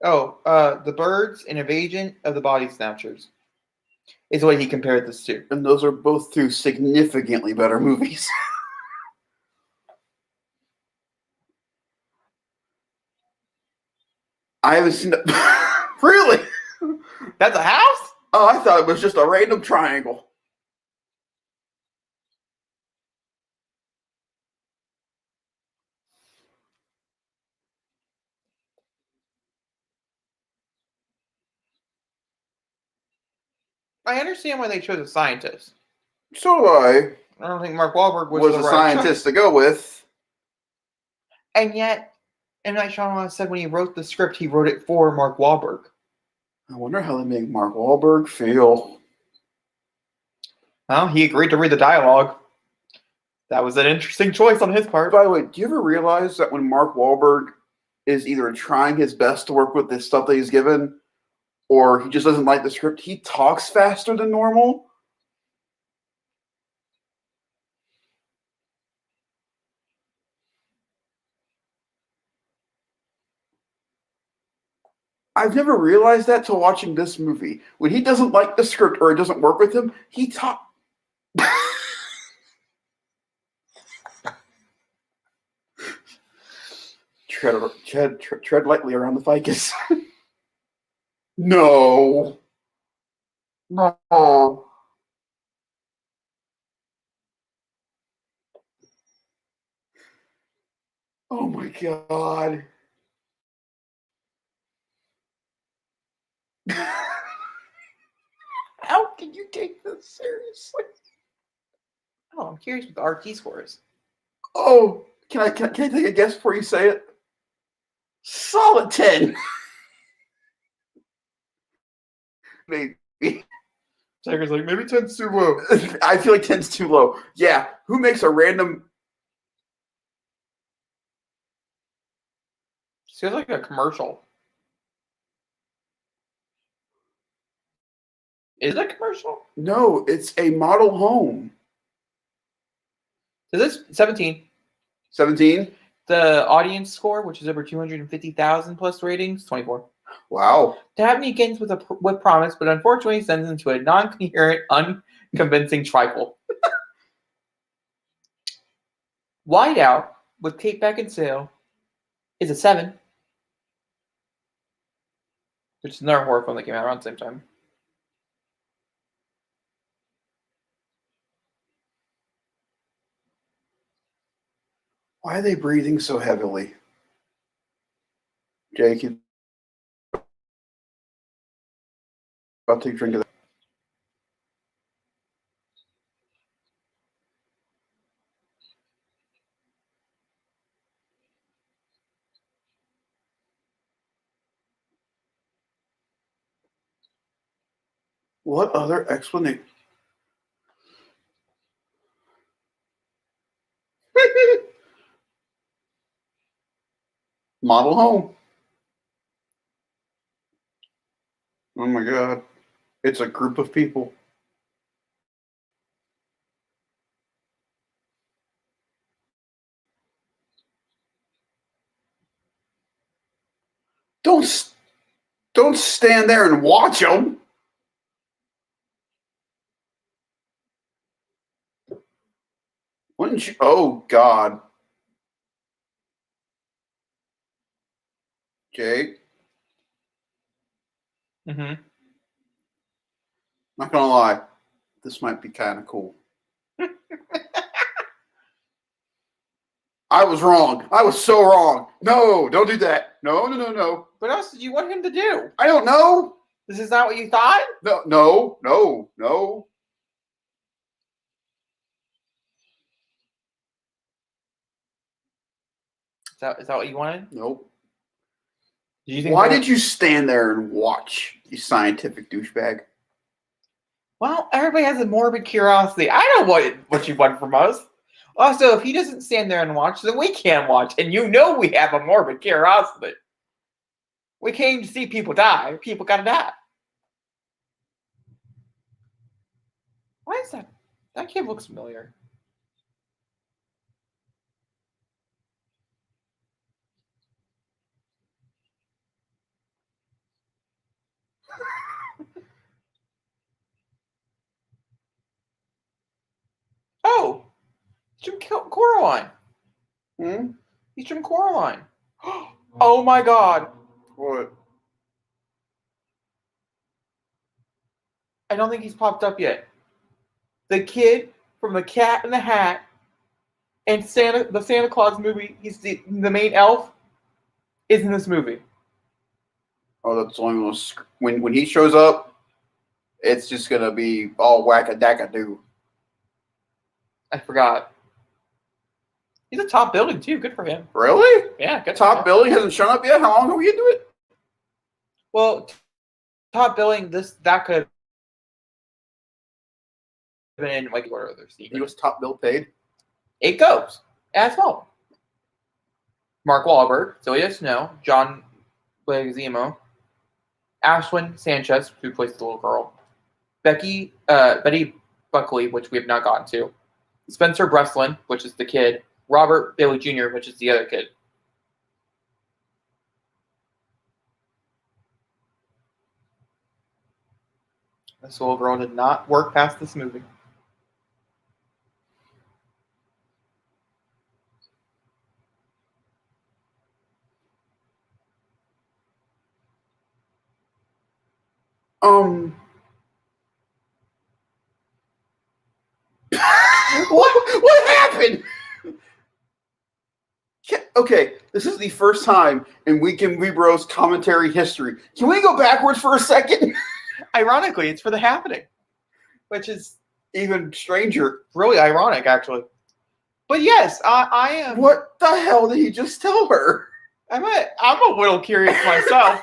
Oh, The Birds and Invasion of the Body Snatchers is what he compared this to. And those are both two significantly better movies. I haven't seen that. Really? That's a house? Oh, I thought it was just a random triangle. I understand why they chose a scientist. So do I. I don't think Mark Wahlberg Was the a right scientist choice. to go with. And yet, M. Night Shyamalan said when he wrote the script, he wrote it for Mark Wahlberg. I wonder how they make Mark Wahlberg feel. Well, he agreed to read the dialogue. That was an interesting choice on his part. By the way, do you ever realize that when Mark Wahlberg is either trying his best to work with the stuff that he's given, or he just doesn't like the script, he talks faster than normal? I've never realized that till watching this movie. When he doesn't like the script or it doesn't work with him, he talks. Tread lightly around the ficus. No. No. Oh my God. How can you take this seriously? Oh, I'm curious what the RT score is. Oh, can I take a guess before you say it? Solid 10. Maybe. Tiger's like, maybe 10's too low. I feel like 10's too low. Yeah, who makes a random... Feels like a commercial. Is it a commercial? No, it's a model home. Is this 17? 17? The audience score, which is over 250,000 plus ratings, 24. Wow. Dabney begins with promise, but unfortunately sends into a non-coherent, unconvincing trifle. Whiteout, with Kate Beckinsale, is a 7. Which is another horror film that came out around the same time. Why are they breathing so heavily? Jake, you about to take a drink of that? What other explanation? Model home. Oh my God. It's a group of people. Don't stand there and watch them. Wouldn't you? Oh God. Jake. Mm-hmm. Not gonna lie, this might be kind of cool. I was wrong. I was so wrong. No, don't do that. No, no, no, no. What else did you want him to do? I don't know. This is not what you thought? No, no, no, no. Is that what you wanted? Nope. Do you think Why did you stand there and watch, you scientific douchebag? Well, everybody has a morbid curiosity. I know what you want from us. Also, if he doesn't stand there and watch, then we can't watch. And you know we have a morbid curiosity. We came to see people die. People gotta die. Why is that? That kid looks familiar. Oh, he's from Coraline. He's from Coraline. Oh my God. What? I don't think he's popped up yet. The kid from The Cat in the Hat and the Santa Claus movie, he's the main elf, is in this movie. Oh, that's only when he shows up, it's just gonna be all whack-a-dack-a-doo. I forgot. He's a top billing too. Good for him. Really? Yeah, good. Top billing hasn't shown up yet. How long are we into it? Well, top billing that could have been in like what other season. He was top bill paid. It goes as well. Mark Wahlberg, Celia Snow, John Leguizamo, Ashwin Sanchez, who plays the little girl, Betty Buckley, which we have not gotten to, Spencer Breslin, which is the kid, Robert Bailey Jr., which is the other kid. This little girl did not work past this movie. What happened? Okay, this is the first time in Weekend Rebros commentary history. Can we go backwards for a second? Ironically, it's for the happening, which is even stranger. Really ironic, actually. But yes, I am. What the hell did he just tell her? I'm a little curious myself.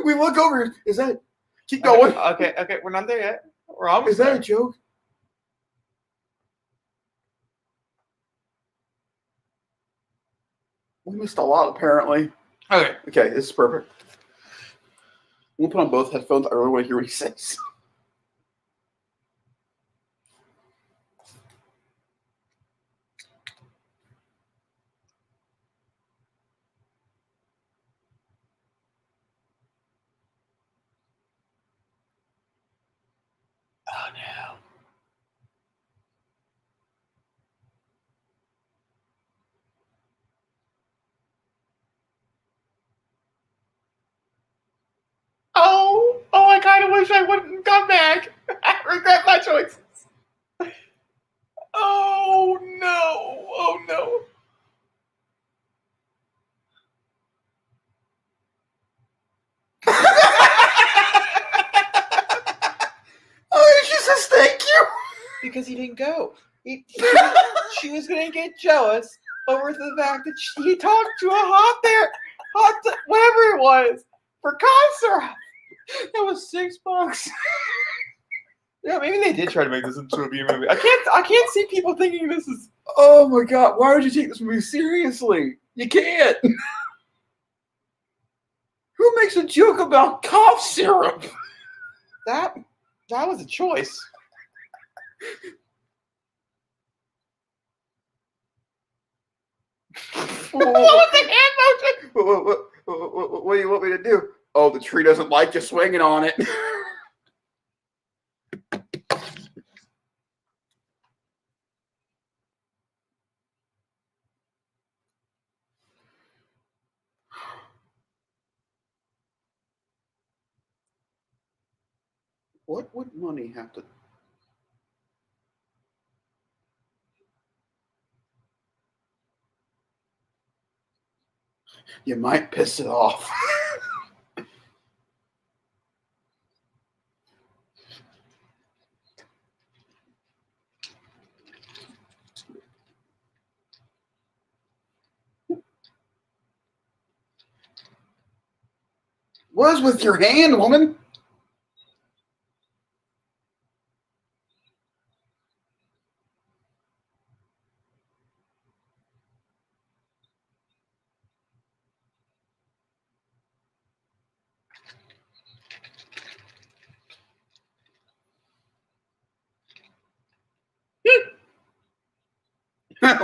We look over. Is that? Keep going. Okay, we're not there yet. We're almost. Is that there. a joke? We missed a lot, apparently. Okay, this is perfect. We'll put on both headphones. I really want to hear what he says. Oh no. Oh, I kind of wish I wouldn't come back. I regret my choices. Oh no. Oh, she says thank you. Because he didn't go. She was going to get jealous over the fact that he talked to a whatever it was, for concert. That was $6. Yeah, maybe they did try to make this into a B movie. I can't see people thinking this is. Oh my God! Why would you take this movie seriously? You can't. Who makes a joke about cough syrup? That was a choice. What was the hand motion? What do you want me to do? Oh, the tree doesn't like you swinging on it. What would money have to... You might piss it off. What is with your hand, woman?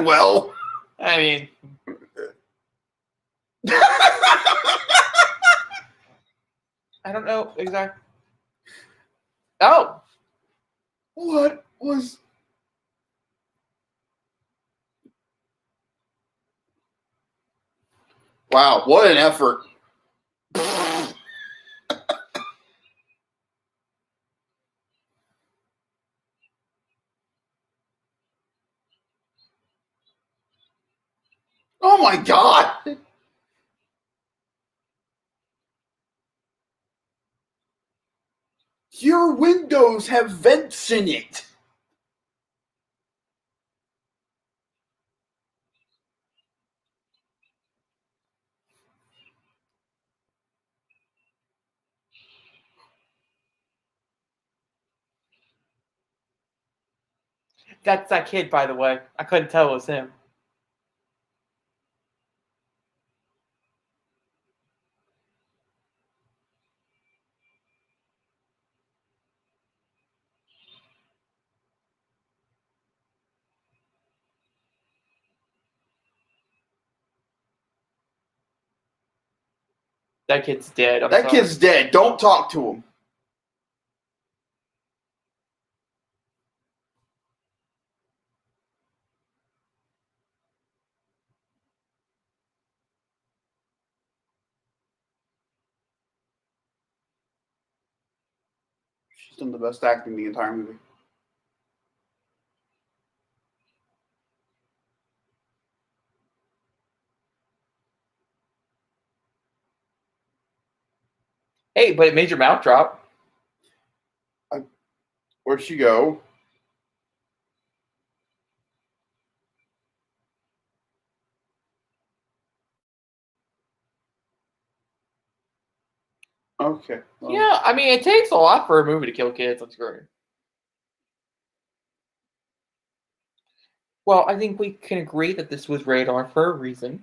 Well, I mean, I don't know exactly. Oh, what was? Wow, what an effort! Oh my God! Your windows have vents in it. that's that kid, by the way. I couldn't tell it was him. That kid's dead. I'm That sorry. kid's dead. Don't talk to him. She's done the best acting the entire movie. Hey, but it made your mouth drop. Where'd she go? Okay. Well, Yeah, I mean, it takes a lot for a movie to kill kids on screen. Well, I think we can agree that this was rated R for a reason.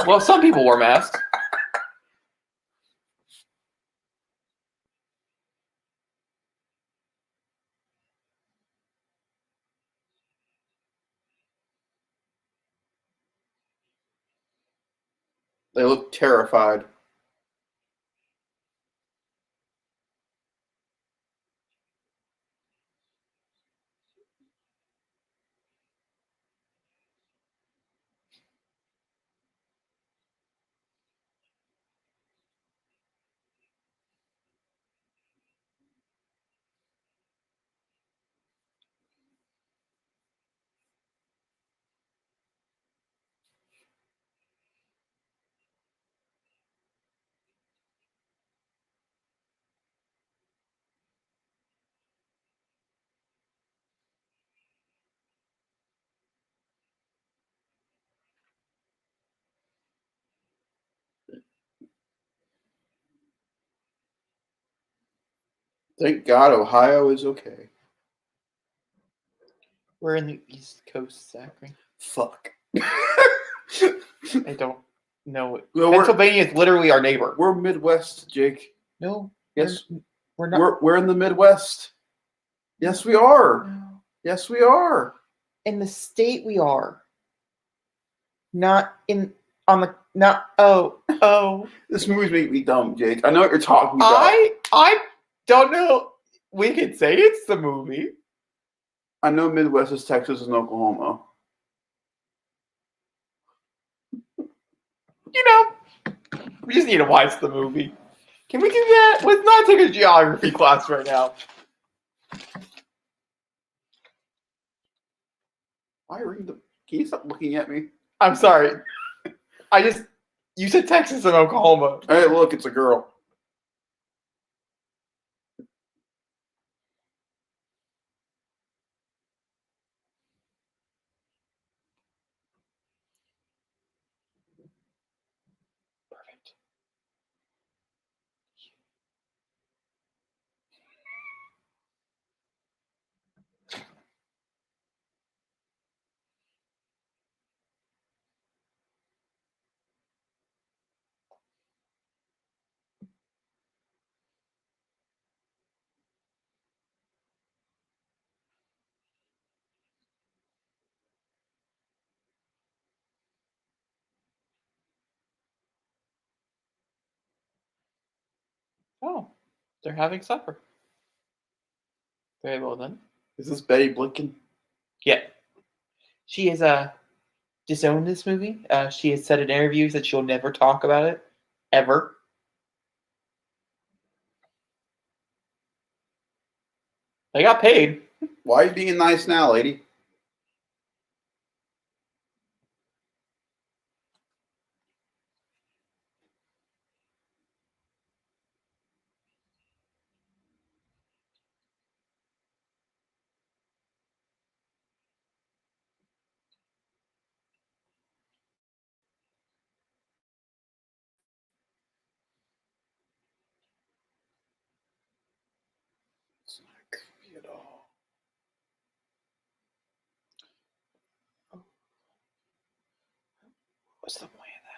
Well, some people wore masks. they look terrified. Thank God Ohio is okay. We're in the East Coast, Zachary. Fuck. I don't know. No, Pennsylvania is literally our neighbor. We're Midwest, Jake. No. Yes. We're not. We're in the Midwest. Yes, we are. No. Yes, we are. In the state we are. Not in on the not oh. This movie's making me dumb, Jake. I know what you're talking about. I don't know. We could say it's the movie. I know Midwest is Texas and Oklahoma. You know, we just need to watch the movie. Can we do that? Let's not take a geography class right now. Why are you? Can you stop looking at me? I'm sorry. You said Texas and Oklahoma. Hey, look, it's a girl. Perfect. Oh, they're having supper. Very well then. Is this Betty Blicken? Yeah. She has disowned this movie. She has said in interviews that she'll never talk about it. Ever. They got paid. Why are you being nice now, lady? It's not creepy at all. What's the point of that?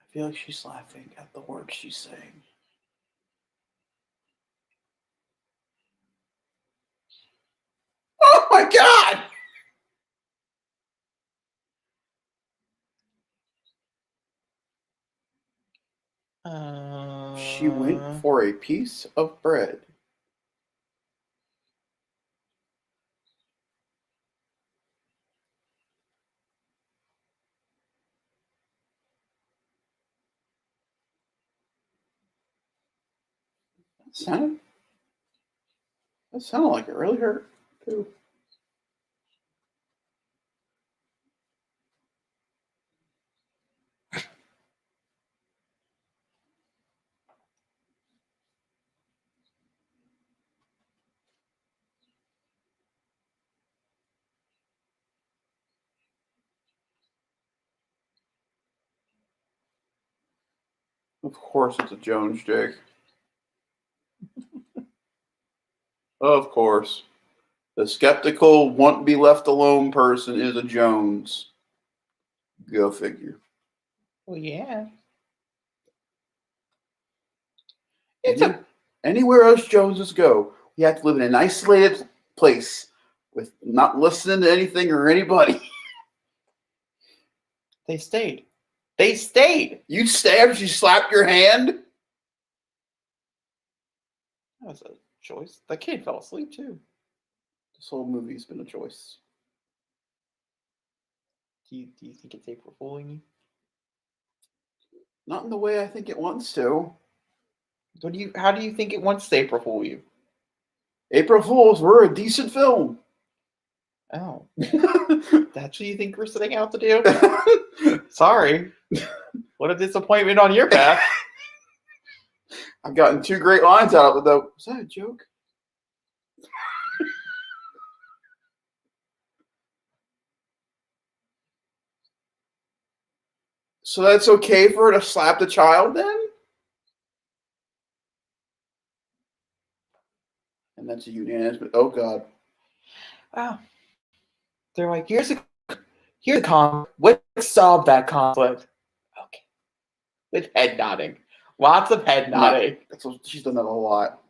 I feel like she's laughing at the words she's saying. Oh my god! She went for a piece of bread. That sounded like it really hurt too. Of course it's a Jones, Jake. Of course. The skeptical, want to be left alone person is a Jones. Go figure. Well, yeah. Anywhere else Joneses go, we have to live in an isolated place with not listening to anything or anybody. They stayed. They stayed. You stay after she slapped your hand? That was a choice. The kid fell asleep too. This whole movie's been a choice. Do you think it's April fooling you? Not in the way I think it wants to. How do you think it wants to April Fool you? April Fools, we're a decent film. Oh. That's what you think we're setting out to do? Sorry. What a disappointment on your path. I've gotten 2 great lines out of it, though. Was that a joke? So that's okay for her to slap the child then? And that's a unanimous. Oh, God. Wow. They're like, here's a conflict. Let's solve that conflict. Okay. With head nodding. Lots of head nodding. That's what, she's done that a lot.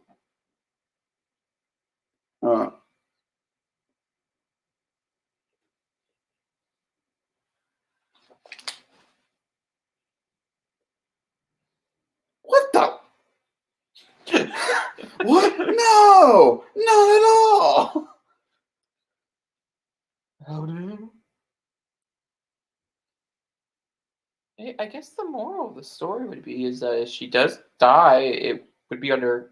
What the? What? No! Not at all! Oh, no. I guess the moral of the story would be is that if she does die, it would be under,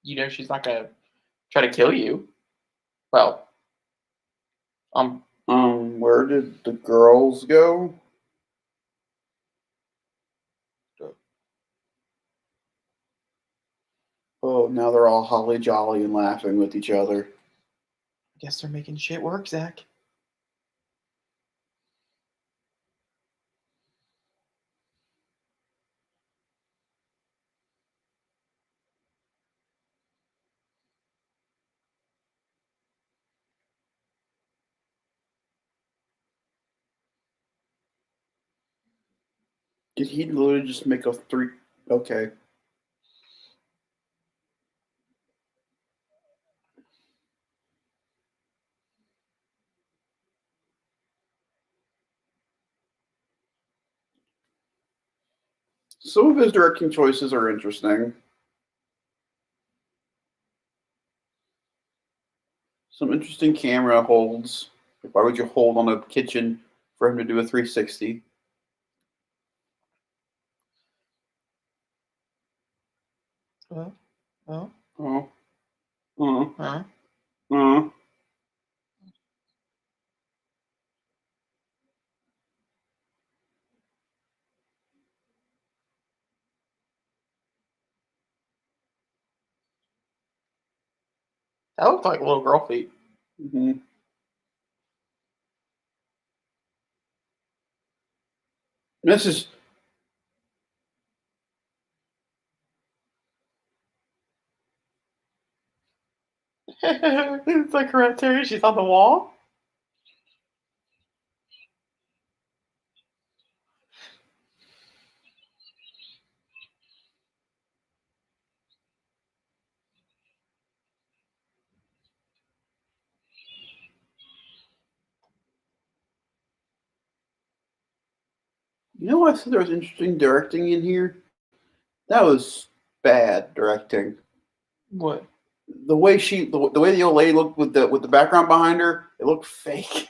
she's not going to try to kill you. Well, where did the girls go? Oh, now they're all holly jolly and laughing with each other. I guess they're making shit work, Zach. Did he literally just make a 3? Okay. Some of his directing choices are interesting. Some interesting camera holds. Why would you hold on a kitchen for him to do a 360? Oh. Oh. Huh? That looked like little girl feet. Mm-hmm. This is. It's like Hereditary. She's on the wall. You know what I said there was interesting directing in here? That was bad directing. What? The way the way the old lady looked with the background behind her, it looked fake.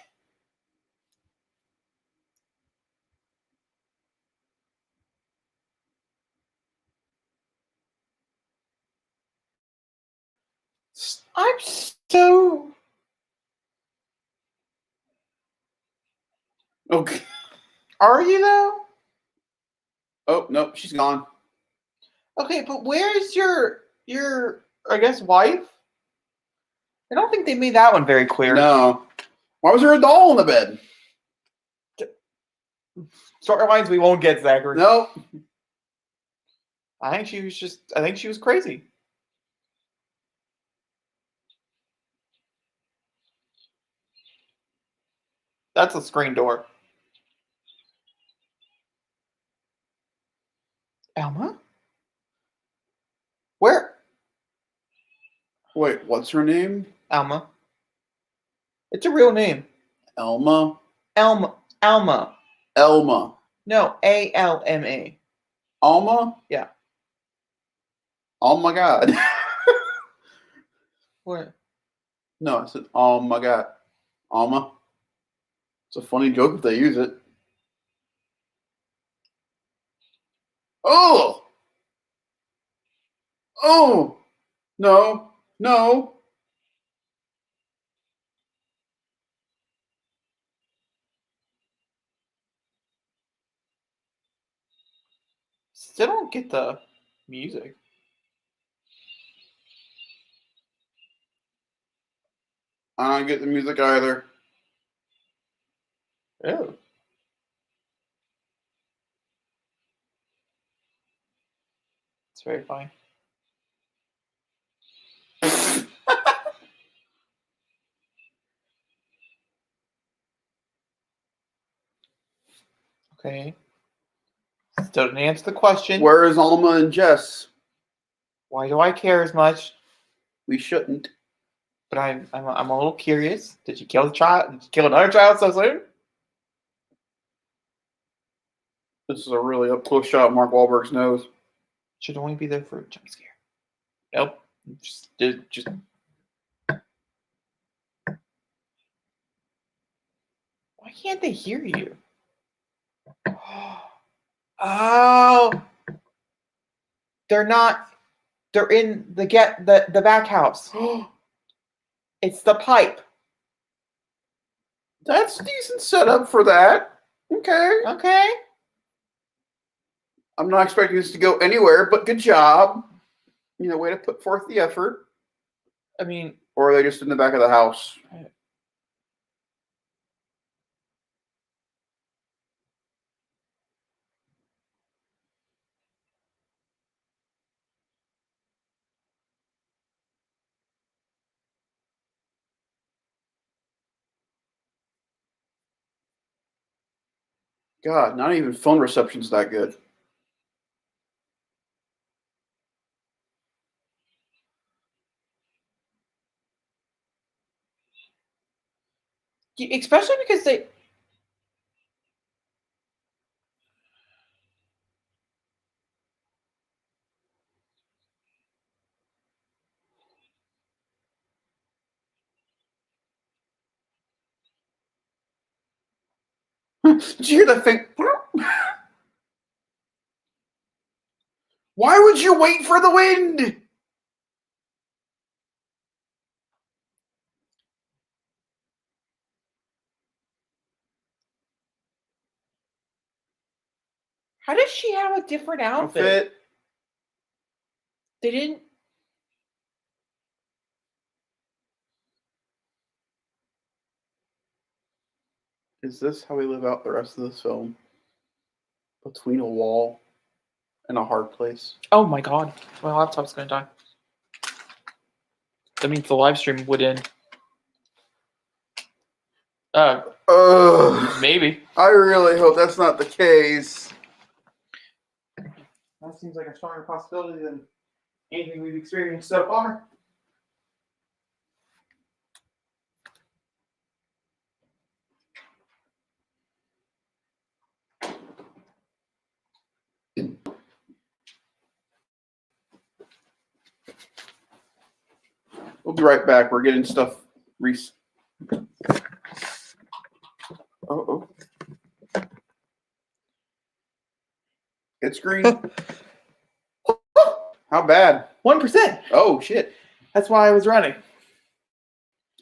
I'm so. Okay. Are you though? Oh no, she's gone. Okay, but where's your I guess wife? I don't think they made that one very clear. No. Why was there a doll in the bed? Storylines we won't get, Zachary. No. I think she was crazy. That's a screen door. Alma? Where? Wait, what's her name? Alma. It's a real name. Elma? Alma. Alma. Elma. No, Alma. Alma? Yeah. Oh my god. What? No, I said, oh my god. Alma. It's a funny joke if they use it. Oh! Oh! No. No. Still don't get the music. I don't get the music either. Oh. It's very funny. Okay. Still didn't answer the question. Where is Alma and Jess? Why do I care as much? We shouldn't. But I'm a little curious. Did you kill the child? Did you kill another child so soon? This is a really up close shot of Mark Wahlberg's nose. Should only be there for a jump scare. Nope. Just. Why can't they hear you? Oh, they're not. They're in the back house. It's the pipe. That's a decent setup for that. Okay. Okay. I'm not expecting this to go anywhere, but good job. You know, way to put forth the effort. I mean, Or are they just in the back of the house? God, not even phone reception's that good. Especially because they. Did you hear that thing? Why would you wait for the wind? How does she have a different outfit? They didn't. Is this how we live out the rest of this film? Between a wall and a hard place? Oh my god. My laptop's gonna die. That means the live stream would end. Maybe. I really hope that's not the case. That seems like a stronger possibility than anything we've experienced so far. We'll be right back. We're getting stuff. Oh. It's green. How bad? 1%. Oh, shit. That's why I was running.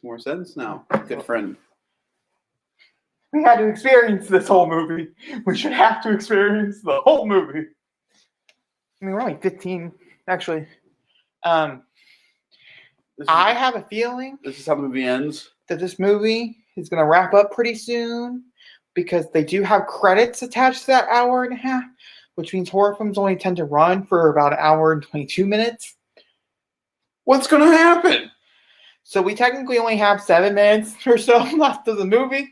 More sense now. Good friend. We had to experience this whole movie. We should have to experience the whole movie. I mean, we're only 15, actually. I have a feeling this is how the movie ends. That this movie is going to wrap up pretty soon because they do have credits attached to that hour and a half, which means horror films only tend to run for about an hour and 22 minutes. What's going to happen? So we technically only have 7 minutes or so left of the movie.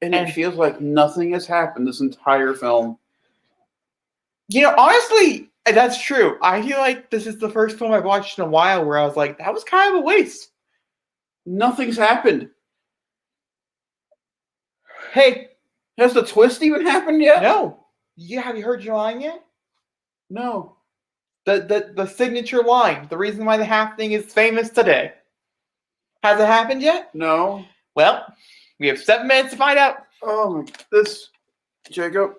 And it feels like nothing has happened this entire film. You know, honestly, that's true. I feel like this is the first film I've watched in a while where I was like, that was kind of a waste. Nothing's happened. Hey. Has the twist even happened yet? No. Have you heard your line yet? No. The signature line. The reason why the half thing is famous today. Has it happened yet? No. Well, we have 7 minutes to find out. Oh my, this, Jacob.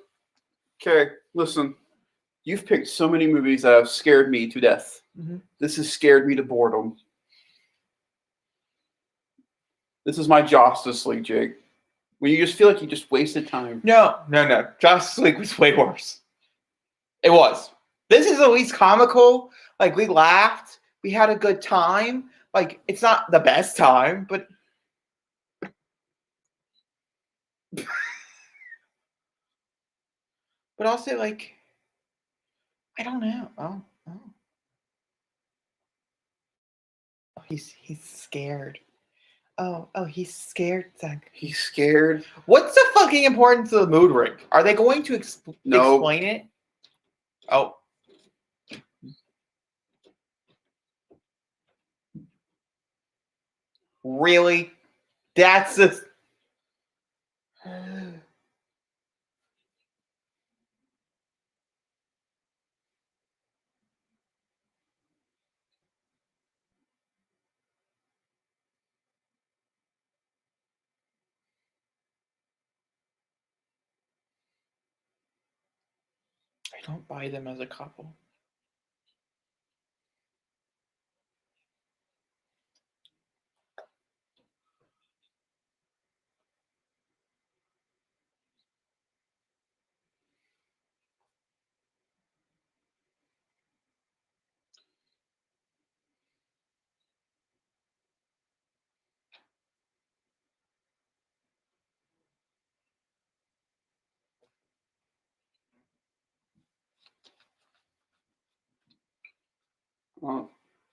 Okay, listen. You've picked so many movies that have scared me to death. Mm-hmm. This has scared me to boredom. This is my Justice League, Jake. When you just feel like you just wasted time. No. Justice League was way worse. It was. This is at least comical. Like, we laughed. We had a good time. Like, it's not the best time, but... but also, like... I don't know. Oh. He's scared. Oh, he's scared, Zach. He's scared. What's the fucking importance of the mood ring? Are they going to explain it? Oh. Really? That's the... I don't buy them as a couple.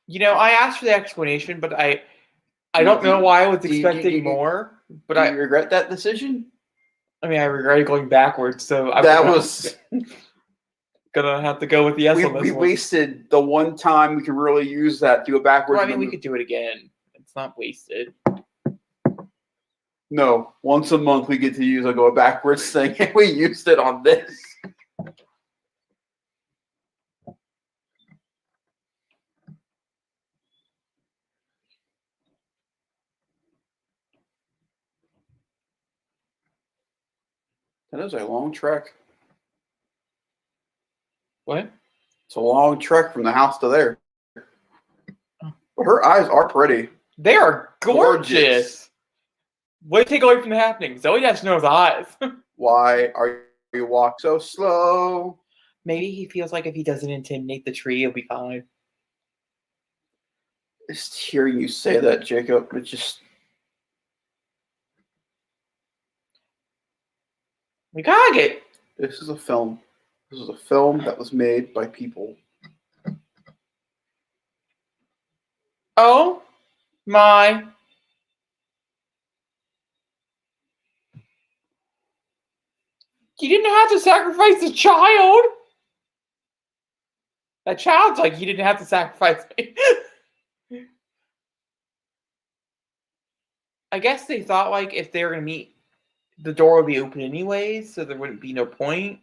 You know, I asked for the explanation, but I don't know why I was expecting more. But I regret that decision. I mean, I regret going backwards, so That was gonna have to go with the yes on this we one. wasted the one time we can really use that to go backwards. Well, I mean, we could do it again. It's not wasted. No, once a month we get to use a go backwards thing, and we used it on this. That is a long trek. What? It's a long trek from the house to there. But her eyes are pretty. They are gorgeous. What do you take away from the happening? Zoe has to know his eyes. Why are you walk so slow? Maybe he feels like if he doesn't intimidate the tree, he'll be fine. Just hearing you say that, Jacob, it just... We gotta get... This is a film. This is a film that was made by people. Oh my... You didn't have to sacrifice the child! That child's like, you didn't have to sacrifice me. I guess they thought, like, if they were going to meet, the door would be open anyways, so there wouldn't be no point.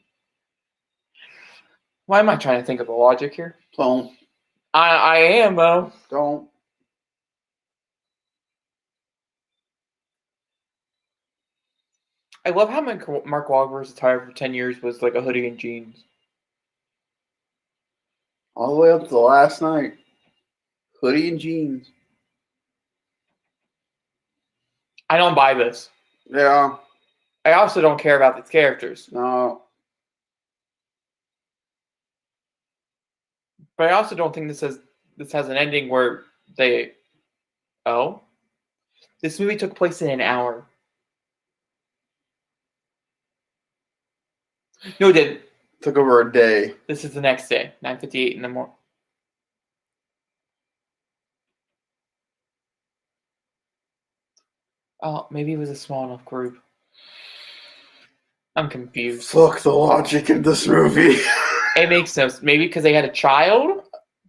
Why am I trying to think of the logic here? Don't. I am, though. Don't. I love how Mark Wahlberg's attire for 10 years was like a hoodie and jeans. All the way up to the last night. Hoodie and jeans. I don't buy this. Yeah. I also don't care about these characters. No. But I also don't think this has an ending where they... Oh? This movie took place in an hour. No, it didn't. Took over a day. This is the next day, 9:58 in the morning. Oh, maybe it was a small enough group. I'm confused. Fuck the logic in this movie. It makes sense. Maybe because they had a child?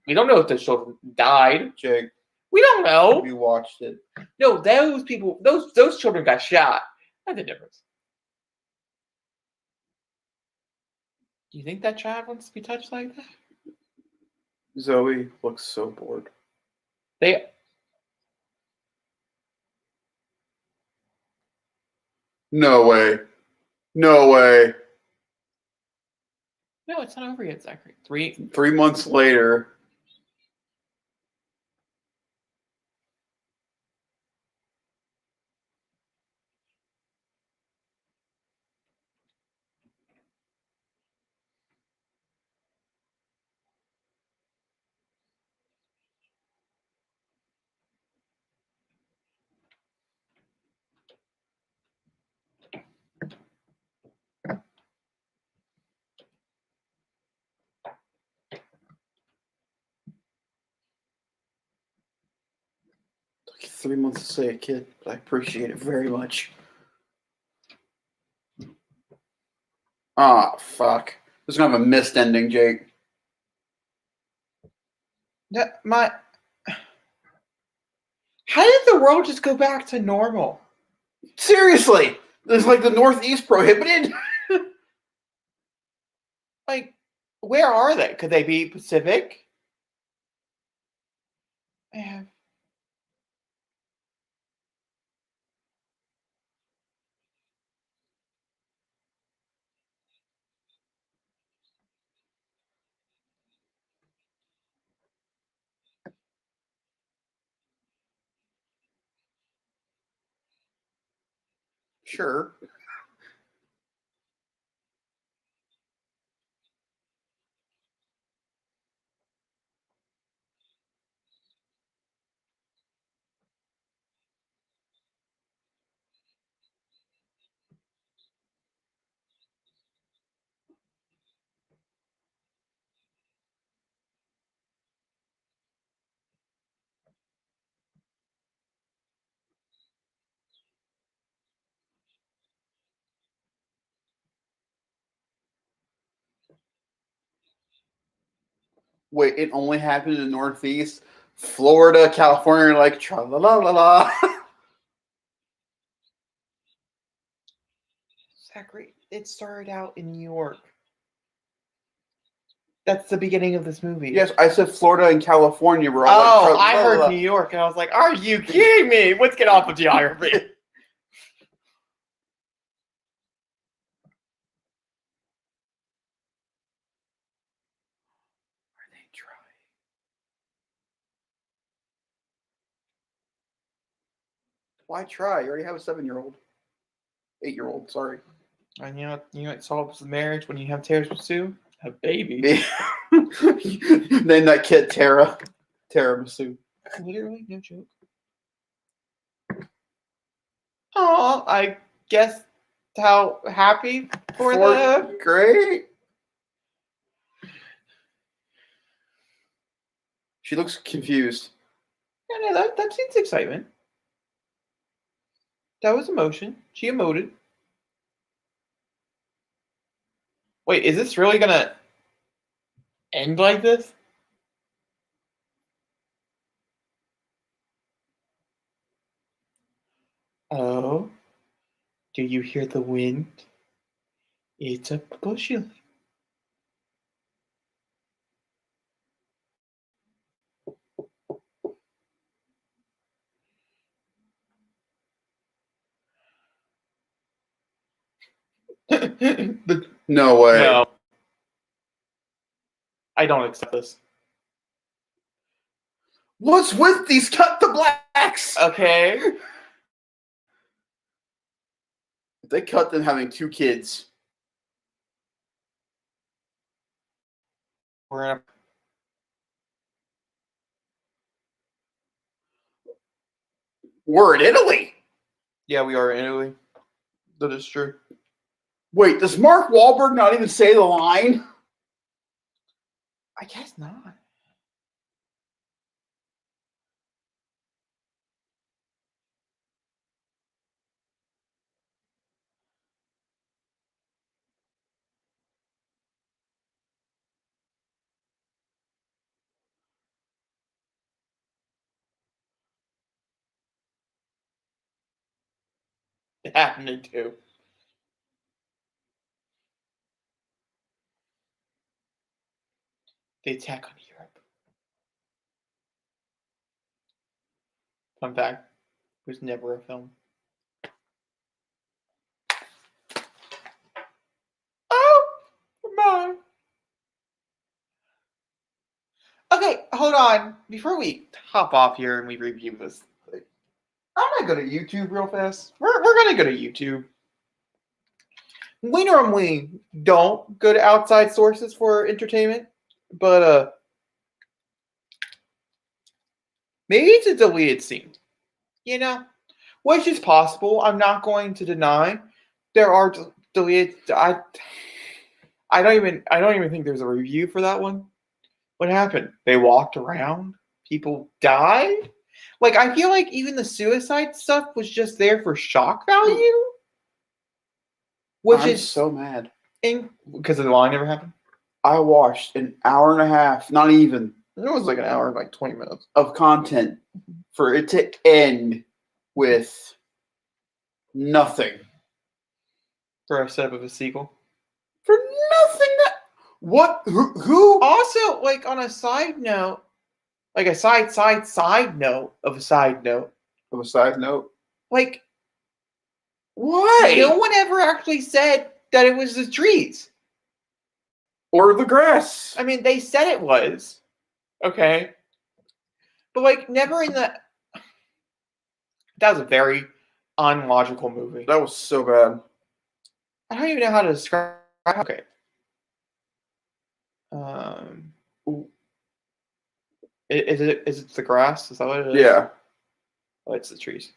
We don't know if the children died. Jake. We don't know. You watched it. No, those people, those children got shot. That's the difference. Do you think that child wants to be touched like that? Zoe looks so bored. No way. No way. No, it's not over yet, Zachary. 3 months later. Took you 3 months to say a kid, but I appreciate it very much. Ah, fuck. This is gonna have a missed ending, Jake. Yeah, how did the world just go back to normal? Seriously! It's like the Northeast prohibited. Like, where are they? Could they be Pacific? Yeah. Sure. Wait, it only happened in the Northeast? Florida, California, like tra la la la la. Zachary, it started out in New York. That's the beginning of this movie. Yes, I said Florida and California were all I heard New York, and I was like, are you kidding me? Let's get off of geography. Why try? You already have a 7-year-old. 8-year-old, sorry. And you know it solves the marriage when you have tiramisu? A baby. Name that kid Tara. Tiramisu. Literally, no joke. Oh, I guess how happy for the... Great. She looks confused. Yeah, no, that seems excitement. That was emotion. She emoted. Wait, is this really gonna end like this? Oh, do you hear the wind? It's a bushy. No way. No. I don't accept this. What's with these cut the blacks? Okay. They cut them having 2 kids. We're in Italy. Yeah, we are in Italy. That is true. Wait, does Mark Wahlberg not even say the line? I guess not. It happened too. The attack on Europe. Fun fact, it was never a film. Oh, come on. Okay, hold on. Before we hop off here and we review this, I'm gonna go to YouTube real fast. We're gonna go to YouTube. We normally don't go to outside sources for entertainment, but maybe it's a deleted scene. You know, which is possible. I'm not going to deny there are deleted. I don't even think there's a review for that one. What happened? They walked around. People died. Like, I feel like even the suicide stuff was just there for shock value. Which is so mad. Because the line never happened? I watched an hour and a half, not even. It was like an hour and like 20 minutes. Of content for it to end with nothing. For a setup of a sequel. For nothing. What? Who? Also, like, on a side note, like a side note of a side note. Of a side note? Like, why? No one ever actually said that it was the trees. Or the grass. I mean, they said it was. Okay. But, like, never in the... That was a very unlogical movie. That was so bad. I don't even know how to describe... Okay. Is it the grass? Is that what it is? Yeah. Oh, it's the trees.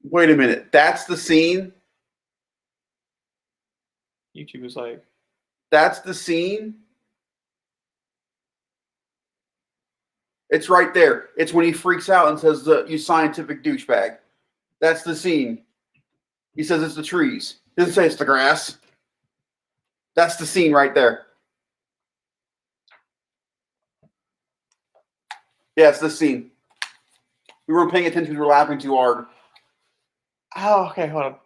Wait a minute. That's the scene? YouTube was like... That's the scene? It's right there. It's when he freaks out and says, you scientific douchebag. That's the scene. He says it's the trees. He doesn't say it's the grass. That's the scene right there. Yeah, it's this scene. We weren't paying attention. We were laughing too hard. Oh, okay, hold on.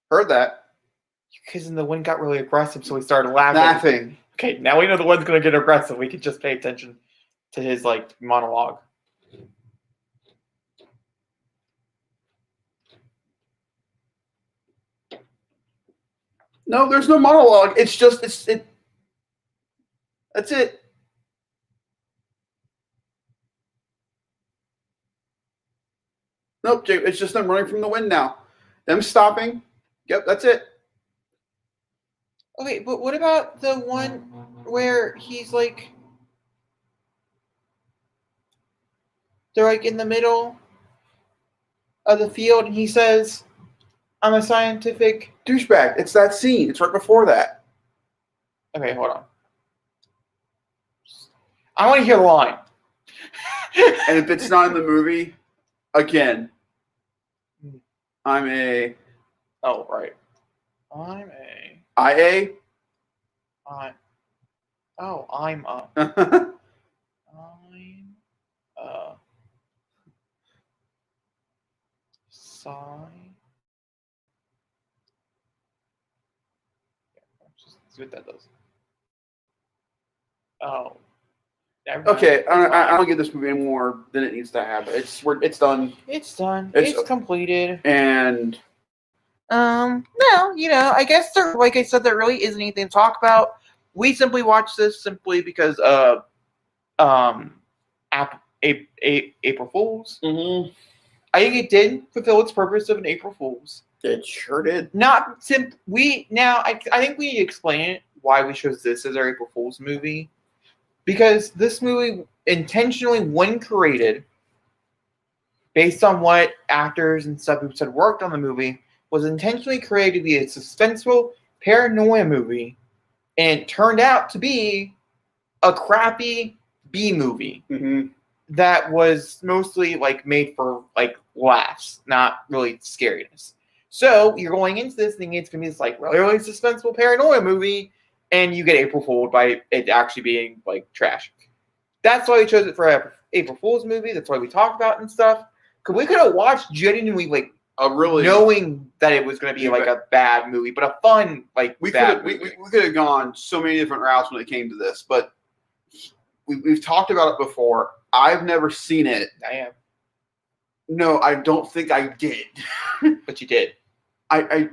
Heard that. Because then the wind got really aggressive, so we started laughing. Laughing. Okay, now we know the wind's going to get aggressive. We can just pay attention to his monologue. No, there's no monologue. It's just it. That's it. Nope, Jake. It's just them running from the wind now. Them stopping. Yep, that's it. Okay, but what about the one where he's they're in the middle of the field and he says, I'm a scientific douchebag. It's that scene. It's right before that. Okay, hold on. I want to hear the line. And if it's not in the movie, again, I'm a. Oh, right. I'm a. IA? I'm a. See what that does. Oh. Okay, I don't give this movie any more than it needs to have. It's done. It's done. It's completed. And no, I guess there, like I said, there really isn't anything to talk about. We simply watched this simply because of April Fools. Mm-hmm. I think it did fulfill its purpose of an April Fools. It sure did. I think we need to explain why we chose this as our April Fools movie. Because this movie intentionally, when created, based on what actors and stuff who said worked on the movie, was intentionally created to be a suspenseful paranoia movie, and it turned out to be a crappy B movie that was mostly made for laughs, not really scariness. So you're going into this thinking it's gonna be this really suspenseful paranoia movie. And you get April Fooled by it actually being trash. That's why we chose it for April Fool's movie. That's why we talked about it and stuff. Because we could have watched genuinely knowing that it was going to be a bad movie, but a fun we could have gone so many different routes when it came to this. But we've talked about it before. I've never seen it. I have. No, I don't think I did. But you did. I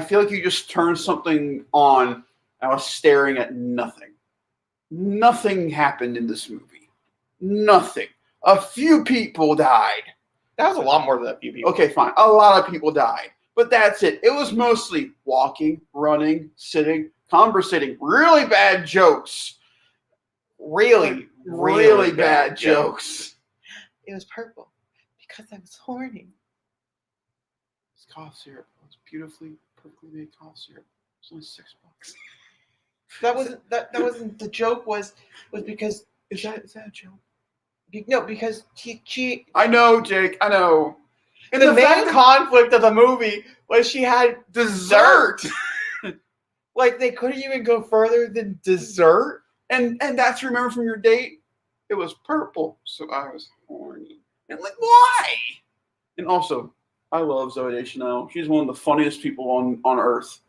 feel like you just turned something on. I was staring at nothing. Nothing happened in this movie. Nothing. A few people died. That was a lot more than a few people. Okay, fine. A lot of people died. But that's it. It was mostly walking, running, sitting, conversating. Really bad jokes. Really bad jokes. It was purple because I was horny. It's cough syrup. It was perfectly made cough syrup. It's only $6. That wasn't the joke. Was because is that a joke? No, because she. I know, Jake. I know. And the main conflict of the movie was she had dessert. They couldn't even go further than dessert. And that's remember from your date. It was purple, so I was horny. And why? And also, I love Zooey Deschanel. She's one of the funniest people on earth.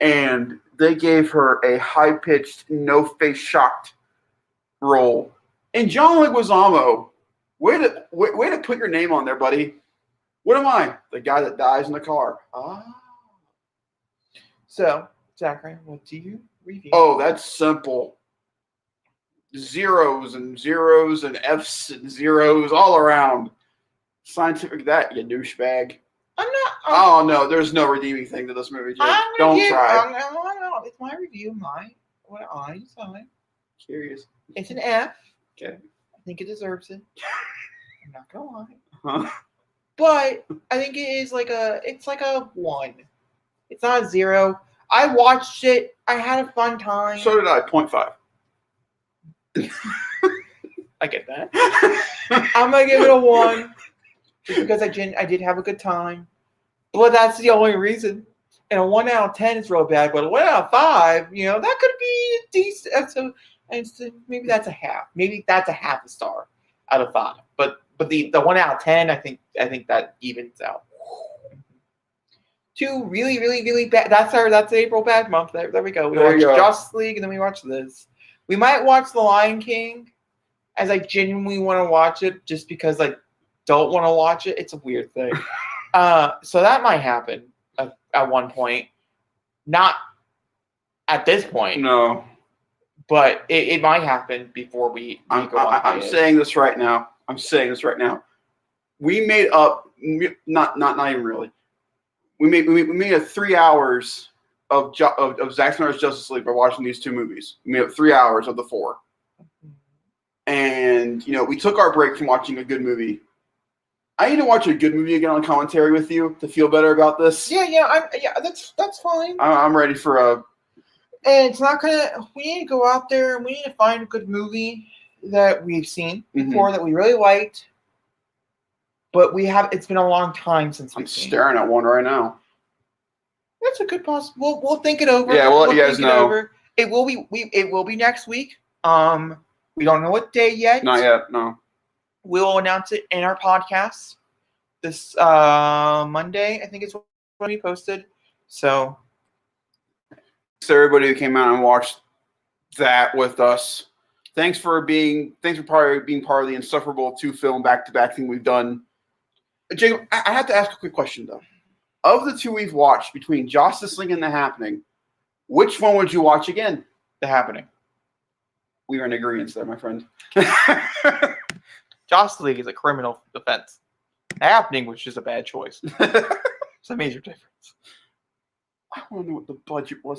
And they gave her a high-pitched, no-face shocked role. And John Leguizamo, way to put your name on there, buddy. What am I? The guy that dies in the car. So, Zachary, what do you review? Oh, that's simple. Zeros and F's and zeros all around. Scientific that, you douchebag. Oh no, there's no redeeming thing to this movie, Jake. Don't try. No, it's my review, what I decide. Curious. It's an F. Okay. I think it deserves it. I'm not gonna lie. Huh? But I think it is it's a 1. It's not a 0. I watched it. I had a fun time. So did I. 0.5. I get that. I'm gonna give it a 1, just because I did have a good time. But that's the only reason. And a 1 out of 10 is real bad, but a 1 out of 5, that could be decent. So maybe that's a half. Maybe that's a half a star out of 5. But the 1 out of 10, I think that evens out. 2 really, really, really bad. That's April bad month. There we go. We watched Justice League, and then we watched this. We might watch The Lion King, as I genuinely want to watch it, just because I don't want to watch it. It's a weird thing. So that might happen at one point. Not at this point. No. But it might happen before we go on. I'm saying this right now. We made up, not even really. We made up 3 hours of Zack Snyder's Justice League by watching these 2 movies. We made up 3 hours of the 4. And we took our break from watching a good movie. I need to watch a good movie again on commentary with you to feel better about this. Yeah, that's fine. I'm ready for a. And it's not gonna. We need to go out there and we need to find a good movie that we've seen before that we really liked. But it's been a long time since we've seen. I'm staring at one right now. That's a good possible. We'll think it over. Yeah, we'll let you guys know. It will be next week. We don't know what day yet. Not yet. No. We'll announce it in our podcast this Monday. I think it's when we posted. So, thanks to everybody who came out and watched that with us. Thanks for probably being part of the insufferable 2 film back-to-back thing we've done. Jacob, I have to ask a quick question though. Of the 2 we've watched between Justice League and The Happening, which one would you watch again? The Happening. We are in agreement there, my friend. Justice League is a criminal offense. The Happening was just a bad choice. It's a major difference. I want to know what the budget was on